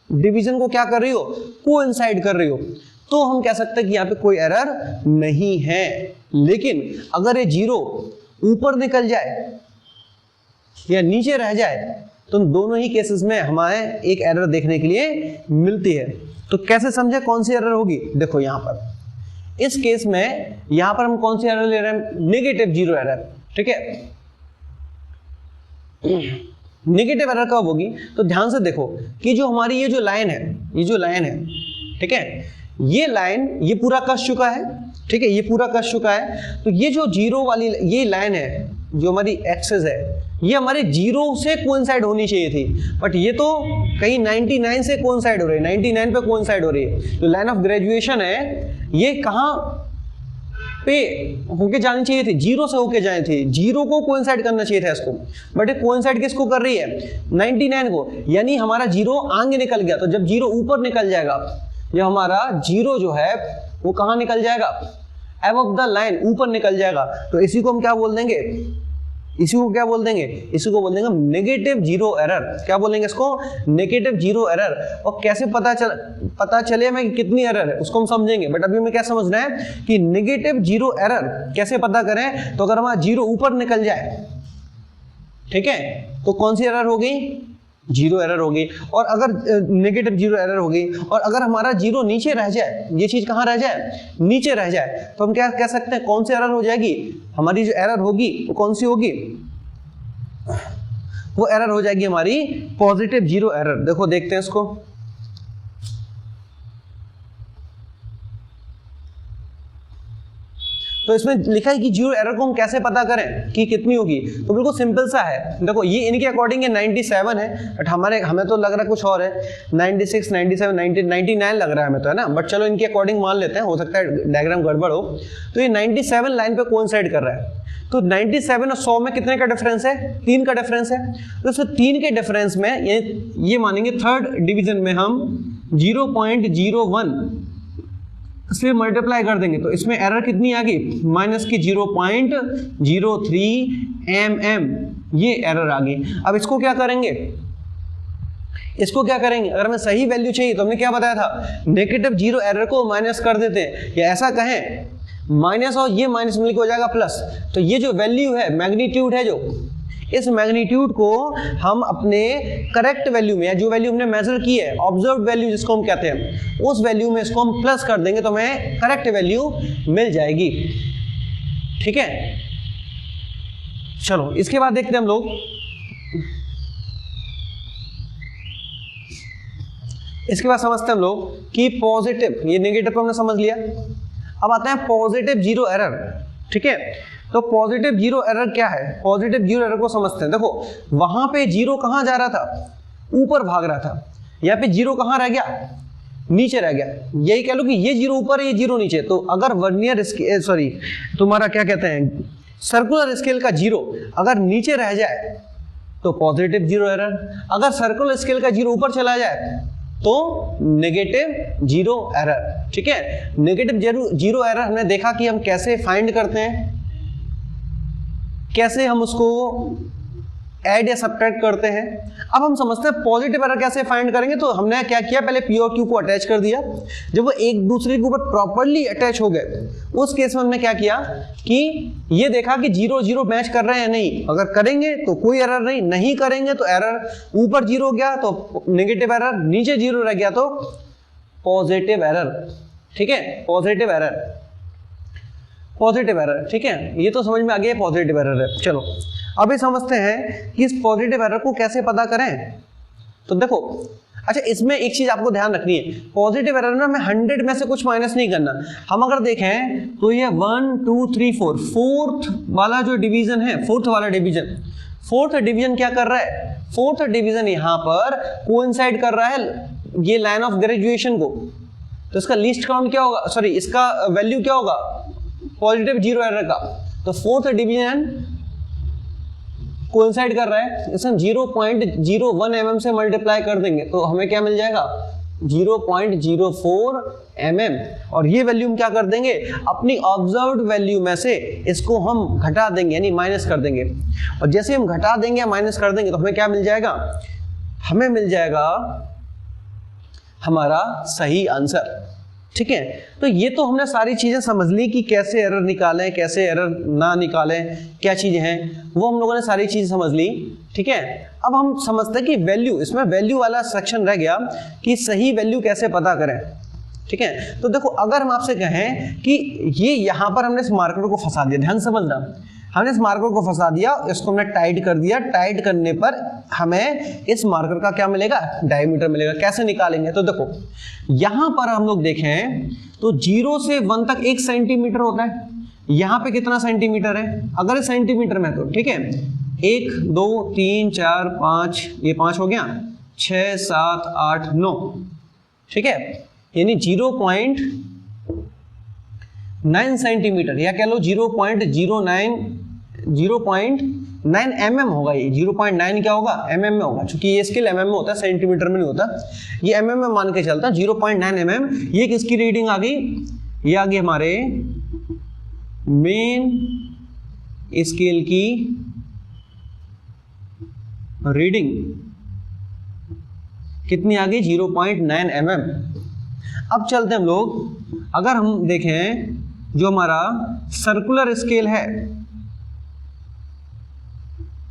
डिवीजन को क्या कर रही हो, कोइंसाइड कर रही हो, तो हम कह सकते हैं कि यहां पे कोई एरर नहीं है। लेकिन अगर ये जीरो ऊपर निकल जाए या नीचे रह जाए, तो दोनों ही केसेस में हमारे एक एरर देखने के लिए मिलती है। तो कैसे समझे कौन सी एरर होगी, देखो यहां पर इस केस में यहां पर हम कौन सी एरर ले रहे हैं, नेगेटिव जीरो एरर, ठीक है। नेगेटिव एरर कब होगी, तो ध्यान से देखो कि जो हमारी ये जो लाइन है, ये जो लाइन है, ठीक है, ये लाइन, ये पूरा कस चुका है, ठीक है, ये पूरा कस चुका है। तो ये जो जीरो वाली ये लाइन है, जो हमारी एक्सेस है, ये हमारे जीरो से कोइंसाइड होनी चाहिए थी, बट ये तो कहीं 99 से कोइंसाइड हो रही है, 99 पे कोइंसाइड हो रही है। जो लाइन ऑफ ग्रेजुएशन है, ये कहाँ पे होके जानी चाहिए थी, जीरो से होके जानी थी, जीरो को कोइंसाइड करना चाहिए था इसको, बट ये कोइंसाइड किसको कर रही है, 99 को, यानी हमारा जीरो आगे निकल गया। तो जब जीरो ऊपर निकल जाएगा, जब हमारा जीरो जो है वो कहाँ निकल जाएगा, अबव द लाइन, ऊपर निकल जाएगा, तो इसी को हम क्या बोल देंगे, इसी को क्या बोल देंगे, इसी को बोल देंगे नेगेटिव जीरो एरर। क्या बोलेंगे इसको, नेगेटिव जीरो एरर। और कैसे पता चले हमें कि कितनी एरर है, उसको हम समझेंगे, बट अभी हमें क्या समझना है कि नेगेटिव जीरो एरर कैसे पता करें। तो अगर हमारा जीरो ऊपर निकल जाए, ठीक है, तो कौन सी एरर हो गई, जीरो एरर हो गई। और अगर नेगेटिव जीरो एरर हो गई, और अगर हमारा जीरो नीचे रह जाए, ये चीज कहाँ रह जाए, नीचे रह जाए, तो हम क्या कह सकते हैं, कौन सी एरर हो जाएगी, हमारी जो एरर होगी वो कौन सी होगी, वो एरर हो जाएगी हमारी पॉजिटिव जीरो एरर। देखो देखते हैं इसको, तो इसमें लिखा है कि जीरो एरर को हम कैसे पता करें कि कितनी होगी, तो बिल्कुल सिंपल सा है। देखो ये इनके अकॉर्डिंग 97 है, बट हमें तो लग रहा है कुछ और है, 96, 97, 90, 99 लग रहा है हमें तो, है ना, बट चलो इनके अकॉर्डिंग मान लेते हैं, हो सकता है डायग्राम गड़बड़ हो। तो ये 97 लाइन पे कोइंसाइड कर रहा है, तो 97 और 100 में कितने का डिफरेंस है, 3 का डिफरेंस है। तो 3 के डिफरेंस में ये मानेंगे थर्ड डिवीजन में हम 0.01 से मल्टीप्लाई कर देंगे, तो इसमें एरर कितनी आ गई, माइनस की 0.03 mm, ये एरर आ गई। अब इसको क्या करेंगे, अगर हमें सही वैल्यू चाहिए तो हमने क्या बताया था, नेगेटिव जीरो एरर को माइनस कर देते हैं, या ऐसा कहें माइनस और ये माइनस मिलकर हो जाएगा प्लस। तो ये जो वैल्यू है, मैग्नीट्यूड है, जो इस मैग्नीट्यूड को हम अपने करेक्ट वैल्यू में, या जो वैल्यू हमने मेजर की है, ऑब्जर्व वैल्यू जिसको हम कहते हैं, उस वैल्यू में इसको हम प्लस कर देंगे तो हमें करेक्ट वैल्यू मिल जाएगी। ठीक है, चलो इसके बाद देखते हैं हम लोग, इसके बाद समझते हैं हम लोग कि पॉजिटिव, ये नेगेटिव को हमने समझ लिया, अब आता है पॉजिटिव जीरो एरर। ठीक है, तो पॉजिटिव जीरो एरर क्या है, पॉजिटिव जीरो एरर को समझते हैं। देखो वहां पे जीरो कहां जा रहा था, ऊपर भाग रहा था, यहाँ पे जीरो कहां रह गया, नीचे रह गया। यही कह लो कि ये जीरो ऊपर है, ये जीरो नीचे। तो अगर वर्नियर स्केल, सॉरी तुम्हारा क्या कहते हैं, सर्कुलर स्केल का जीरो अगर नीचे रह जाए तो पॉजिटिव जीरो एरर, अगर सर्कुलर स्केल का जीरो ऊपर चला जाए तो नेगेटिव जीरो एरर। ठीक है, नेगेटिव जीरो एरर हमने देखा कि हम कैसे फाइंड करते हैं, कैसे हम उसको ऐड या सब्ट्रैक्ट करते हैं। अब हम समझते हैं पॉजिटिव एरर कैसे फाइंड करेंगे। तो हमने क्या किया, पहले पी और क्यू को अटैच कर दिया, जब वो एक दूसरे के ऊपर प्रॉपर्ली अटैच हो गए उस केस में हमने क्या किया कि ये देखा कि जीरो जीरो मैच कर रहे हैं या नहीं। अगर करेंगे तो कोई एरर नहीं, नहीं करेंगे तो एरर, ऊपर जीरो गया तो नेगेटिव एरर, नीचे जीरो रह गया तो पॉजिटिव एरर। ठीक है, पॉजिटिव एरर, पॉजिटिव एरर। ठीक है, ये तो समझ में आ गया पॉजिटिव एरर है। चलो अभी समझते हैं कि इस पॉजिटिव एरर को कैसे पता करें। तो देखो, अच्छा इसमें एक चीज आपको ध्यान रखनी है, पॉजिटिव एरर में हमें 100 में से कुछ माइनस नहीं करना। हम अगर देखें तो ये 1 2 3 4 फोर्थ वाला जो डिवीजन है, फोर्थ वाला डिवीजन, फोर्थ डिवीजन क्या कर रहा है, फोर्थ डिवीजन यहाँ पर कोइंसाइड कर रहा है ये लाइन ऑफ ग्रेजुएशन को। तो इसका लीस्ट काउंट क्या होगा, सॉरी इसका वैल्यू क्या होगा, पॉजिटिव जीरो एरर का। तो फोर्थ डिवीजन कोइंसाइड कर रहा है, इसे हम 0.01 mm से मल्टीप्लाई कर देंगे तो हमें क्या मिल जाएगा, 0.04 mm। और ये वैल्यू हम क्या कर देंगे, अपनी ऑब्जर्व्ड वैल्यू में से इसको हम घटा देंगे, यानी माइनस कर देंगे। और जैसे हम घटा देंगे या माइनस कर देंगे तो हमें क्या मिल जाएगा, हमें मिल जाएगा हमारा सही आंसर। ठीक है, तो ये तो हमने सारी चीजें समझ ली कि कैसे एरर निकालें, कैसे एरर ना निकालें, क्या चीजें हैं वो हम लोगों ने सारी चीजें समझ ली। ठीक है, अब हम समझते हैं कि वैल्यू, इसमें वैल्यू वाला सेक्शन रह गया कि सही वैल्यू कैसे पता करें। ठीक है, तो देखो अगर हम आपसे कहें कि ये यहाँ पर हमने इस मार्कर को फंसा दिया, ध्यान समझना, हमने इस मार्कर को फंसा दिया, इसको हमने टाइट कर दिया, टाइट करने पर हमें इस मार्कर का क्या मिलेगा, डायमीटर मिलेगा। कैसे निकालेंगे, तो देखो यहां पर हम लोग देखें तो 0 से 1 तक 1 सेंटीमीटर होता है, यहां पे कितना सेंटीमीटर है, अगर इस सेंटीमीटर में तो ठीक है 1 2 3 4 5, ये 5 हो गया, 6 7 8 9। ठीक है, यानी 0.9 सेंटीमीटर, या कह लो 0.9 mm होगा। ये 0.9 क्या होगा, mm में होगा, क्योंकि ये स्केल mm में होता है, सेंटीमीटर में नहीं होता, ये mm में मान के चलता है। 0.9 mm ये किसकी रीडिंग आ गई, ये आ गई हमारे मेन स्केल की रीडिंग। कितनी आ गई, 0.9 mm। अब चलते हैं हम लोग, अगर हम देखें जो हमारा सर्कुलर स्केल है,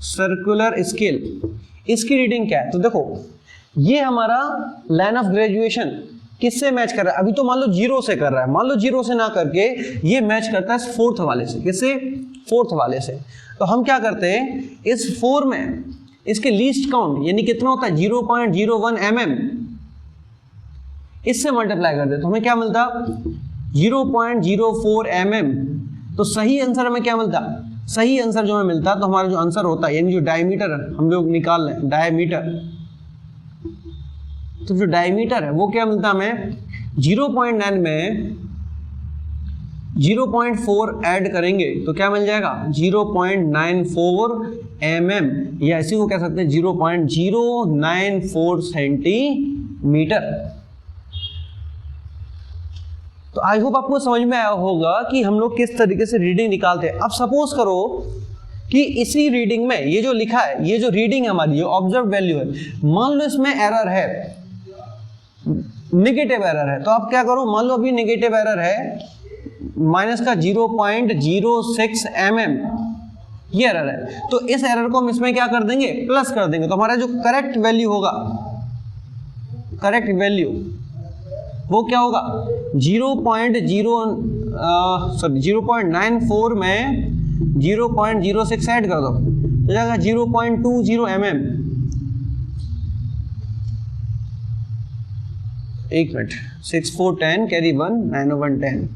सर्कुलर स्केल, इसकी रीडिंग क्या है, तो देखो ये हमारा लाइन ऑफ ग्रेजुएशन किससे मैच कर रहा है, अभी तो मान लो 0 से कर रहा है, मान लो 0 से ना करके ये मैच करता है फोर्थ वाले से। किससे, फोर्थ वाले से। तो हम क्या करते हैं, इस 4 में इसके लीस्ट काउंट यानी कितना होता है 0.01 mm, इससे मल्टीप्लाई कर दे तो हमें क्या मिलता 0.04 mm। तो सही आंसर हमें क्या मिलता, सही आंसर जो हमें मिलता तो हमारा जो आंसर होता है यानी जो डायमीटर हम लोग निकाल रहे हैं डायमीटर, तो जो डायमीटर है वो क्या मिलता हमें 0.9 में 0.4 ऐड करेंगे तो क्या मिल जाएगा 0.94 mm, या इसी को कह सकते हैं 0.094 सेंटीमीटर। तो आई होप आपको समझ में आया होगा कि हम लोग किस तरीके से रीडिंग निकालते हैं। अब सपोज करो कि इसी रीडिंग में ये जो लिखा है, ये जो रीडिंग है हमारी, जो ऑब्जर्व वैल्यू है, मान लो इसमें एरर है, नेगेटिव एरर है, तो आप क्या करो, मान लो अभी नेगेटिव एरर है माइनस का 0.06 mm, ये एरर है, तो इस एरर को हम इसमें क्या कर देंगे, प्लस कर देंगे, तो हमारा जो करेक्ट वैल्यू होगा, करेक्ट वैल्यू वो क्या होगा 0.94 में 0.06 ऐड कर दो तो जाएगा 0.20 mm। एक मिनट, 6 4 10 कैरी 1 9 1 10,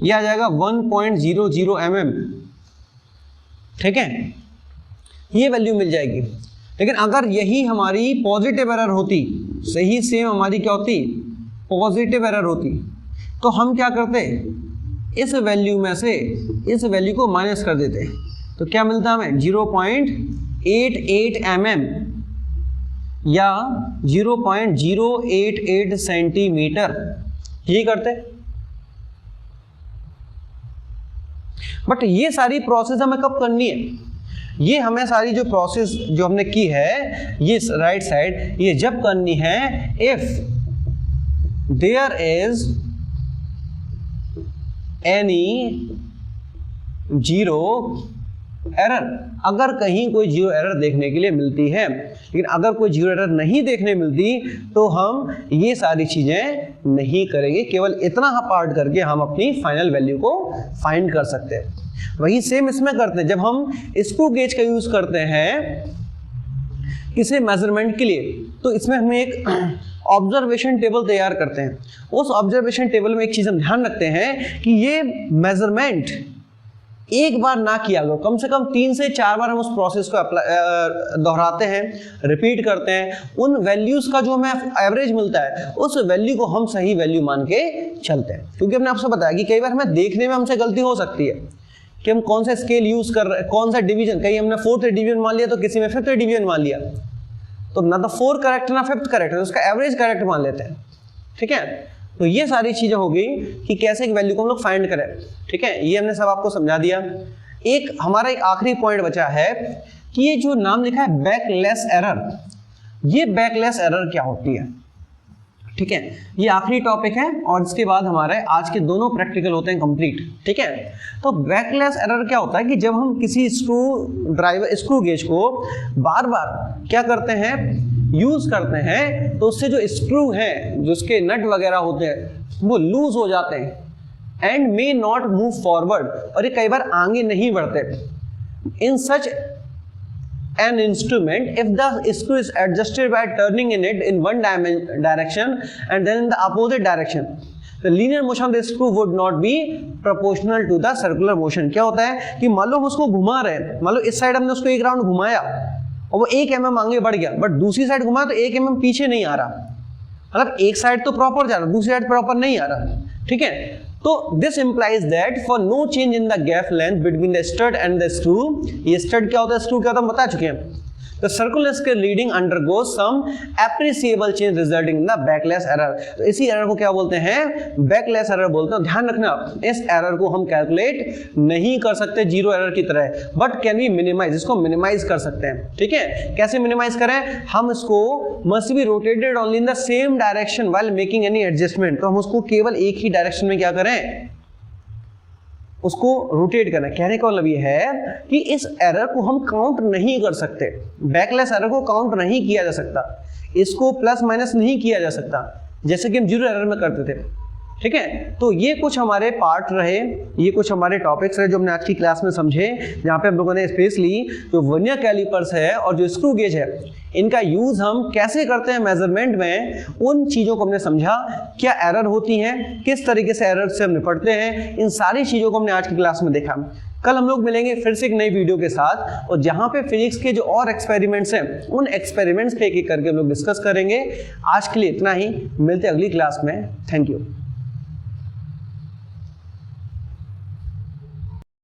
ये आ जाएगा 1.00 mm। ठीक है, ये वैल्यू मिल जाएगी। लेकिन अगर यही हमारी पॉजिटिव एरर होती, सही सेम हमारी क्या होती, पॉजिटिव एरर होती, तो हम क्या करते, इस वैल्यू में से इस वैल्यू को माइनस कर देते, तो क्या मिलता हमें 0.88 mm या 0.088 सेंटीमीटर, ये करते। बट ये सारी प्रोसेस हमें कब करनी है, ये हमें सारी जो प्रोसेस जो हमने की है ये राइट साइड, ये जब करनी है if there is any zero error, अगर कहीं कोई जीरो एरर देखने के लिए मिलती है। लेकिन अगर कोई जीरो एरर नहीं देखने मिलती तो हम ये सारी चीजें नहीं करेंगे, केवल इतना पार्ट करके हम अपनी फाइनल वैल्यू को फाइंड कर सकते हैं। वही सेम इसमें करते हैं, जब हम स्क्रू गेज का यूज करते हैं किसी मेजरमेंट के लिए, तो इसमें हम एक ऑब्जर्वेशन टेबल तैयार करते हैं। उस ऑब्जर्वेशन टेबल में एक चीज हम ध्यान रखते हैं कि ये मेजरमेंट एक बार ना किया गया, कम से कम 3 से 4 बार हम उस प्रोसेस को दोहराते हैं, रिपीट करते हैं। उन वैल्यूज का जो हमें एवरेज मिलता है उस वैल्यू को हम सही वैल्यू मान के चलते हैं। क्योंकि हमने आपसे बताया कि कई बार हमें देखने में हमसे गलती हो सकती है कि हम कौन सा स्केल यूज कर रहे हैं, कौन सा डिवीजन, कहीं हमने 4th डिवीजन मान लिया तो किसी में 5th डिवीजन मान लिया, तो ना तो 4 करेक्ट ना 5th करेक्ट है, उसका एवरेज करेक्ट मान लेते हैं। ठीक है, तो ये सारी चीजें हो गई कि कैसे एक वैल्यू को हम लोग फाइंड करें। ठीक है, ये हमने सब आपको समझा दिया। एक हमारा एक आखिरी पॉइंट बचा है कि ये जो नाम लिखा है बैकलेस एरर, ये बैकलेस एरर क्या होती है। ठीक है, ये आखिरी टॉपिक है और इसके बाद हमारे आज के दोनों प्रैक्टिकल होते हैं कंप्लीट। ठीक है, तो बैकलेस एरर क्या होता है कि जब हम किसी स्क्रू गेज को बार बार क्या करते हैं, यूज करते हैं, तो उससे जो स्क्रू हैं, जो उसके नट वगैरह होते हैं वो लूज हो जाते हैं and may not move forward, और ये कई बार आगे नहीं बढ़ते। इन सच an instrument, if the screw is adjusted by turning in it in one direction and then in the opposite direction, the linear motion of the screw would not be proportional to the circular motion। क्या होता है कि मान लो हम उसको घुमा रहे हैं, मान लो इस साइड हमने उसको एक राउंड घुमाया और वो 1 mm आगे बढ़ गया, बट दूसरी साइड घुमाया तो 1 mm पीछे नहीं आ रहा, मतलब एक साइड तो प्रॉपर जा रहा, दूसरी साइड प्रॉपर नहीं आ रहा। ठीक है, तो this implies that for no change in the gap length between the stud and the screw, ये स्टड क्या होता है, स्क्रू क्या होता है, हम बता चुके हैं। The circular scale reading undergoes some appreciable change resulting in the backlash error। तो इसी एरर को क्या बोलते हैं, बैकलेस एरर बोलते हैं। ध्यान रखना, इस एरर को हम कैलकुलेट नहीं कर सकते जीरो एरर की तरह, बट कैन वी मिनिमाइज, इसको मिनिमाइज कर सकते हैं। ठीक है, कैसे मिनिमाइज करें, हम इसको must be rotated only in the same direction while making any adjustment, तो हम उसको केवल एक ही डायरेक्शन में क्या करें, उसको रोटेट करना। कहने का मतलब ये है कि इस एरर को हम काउंट नहीं कर सकते, बैकलेस एरर को काउंट नहीं किया जा सकता, इसको प्लस माइनस नहीं किया जा सकता जैसे कि हम जीरो एरर में करते थे। ठीक है। तो ये कुछ हमारे पार्ट रहे, ये कुछ हमारे टॉपिक्स रहे जो हमने आज की क्लास में समझे, जहाँ पे हम लोगों ने स्पेशली जो वर्नियर कैलिपर्स है और जो स्क्रू गेज है, इनका यूज हम कैसे करते हैं मेजरमेंट में, उन चीज़ों को हमने समझा। क्या एरर होती हैं, किस तरीके से एरर से हम निपटते हैं, इन सारी चीज़ों को हमने आज की क्लास में देखा। कल हम लोग मिलेंगे फिर से एक नई वीडियो के साथ, और जहाँ पे फिजिक्स के जो और एक्सपेरिमेंट्स हैं, उन एक्सपेरिमेंट्स पे एक एक करके हम लोग डिस्कस करेंगे। आज के लिए इतना ही, मिलते हैं अगली क्लास में। Thank you.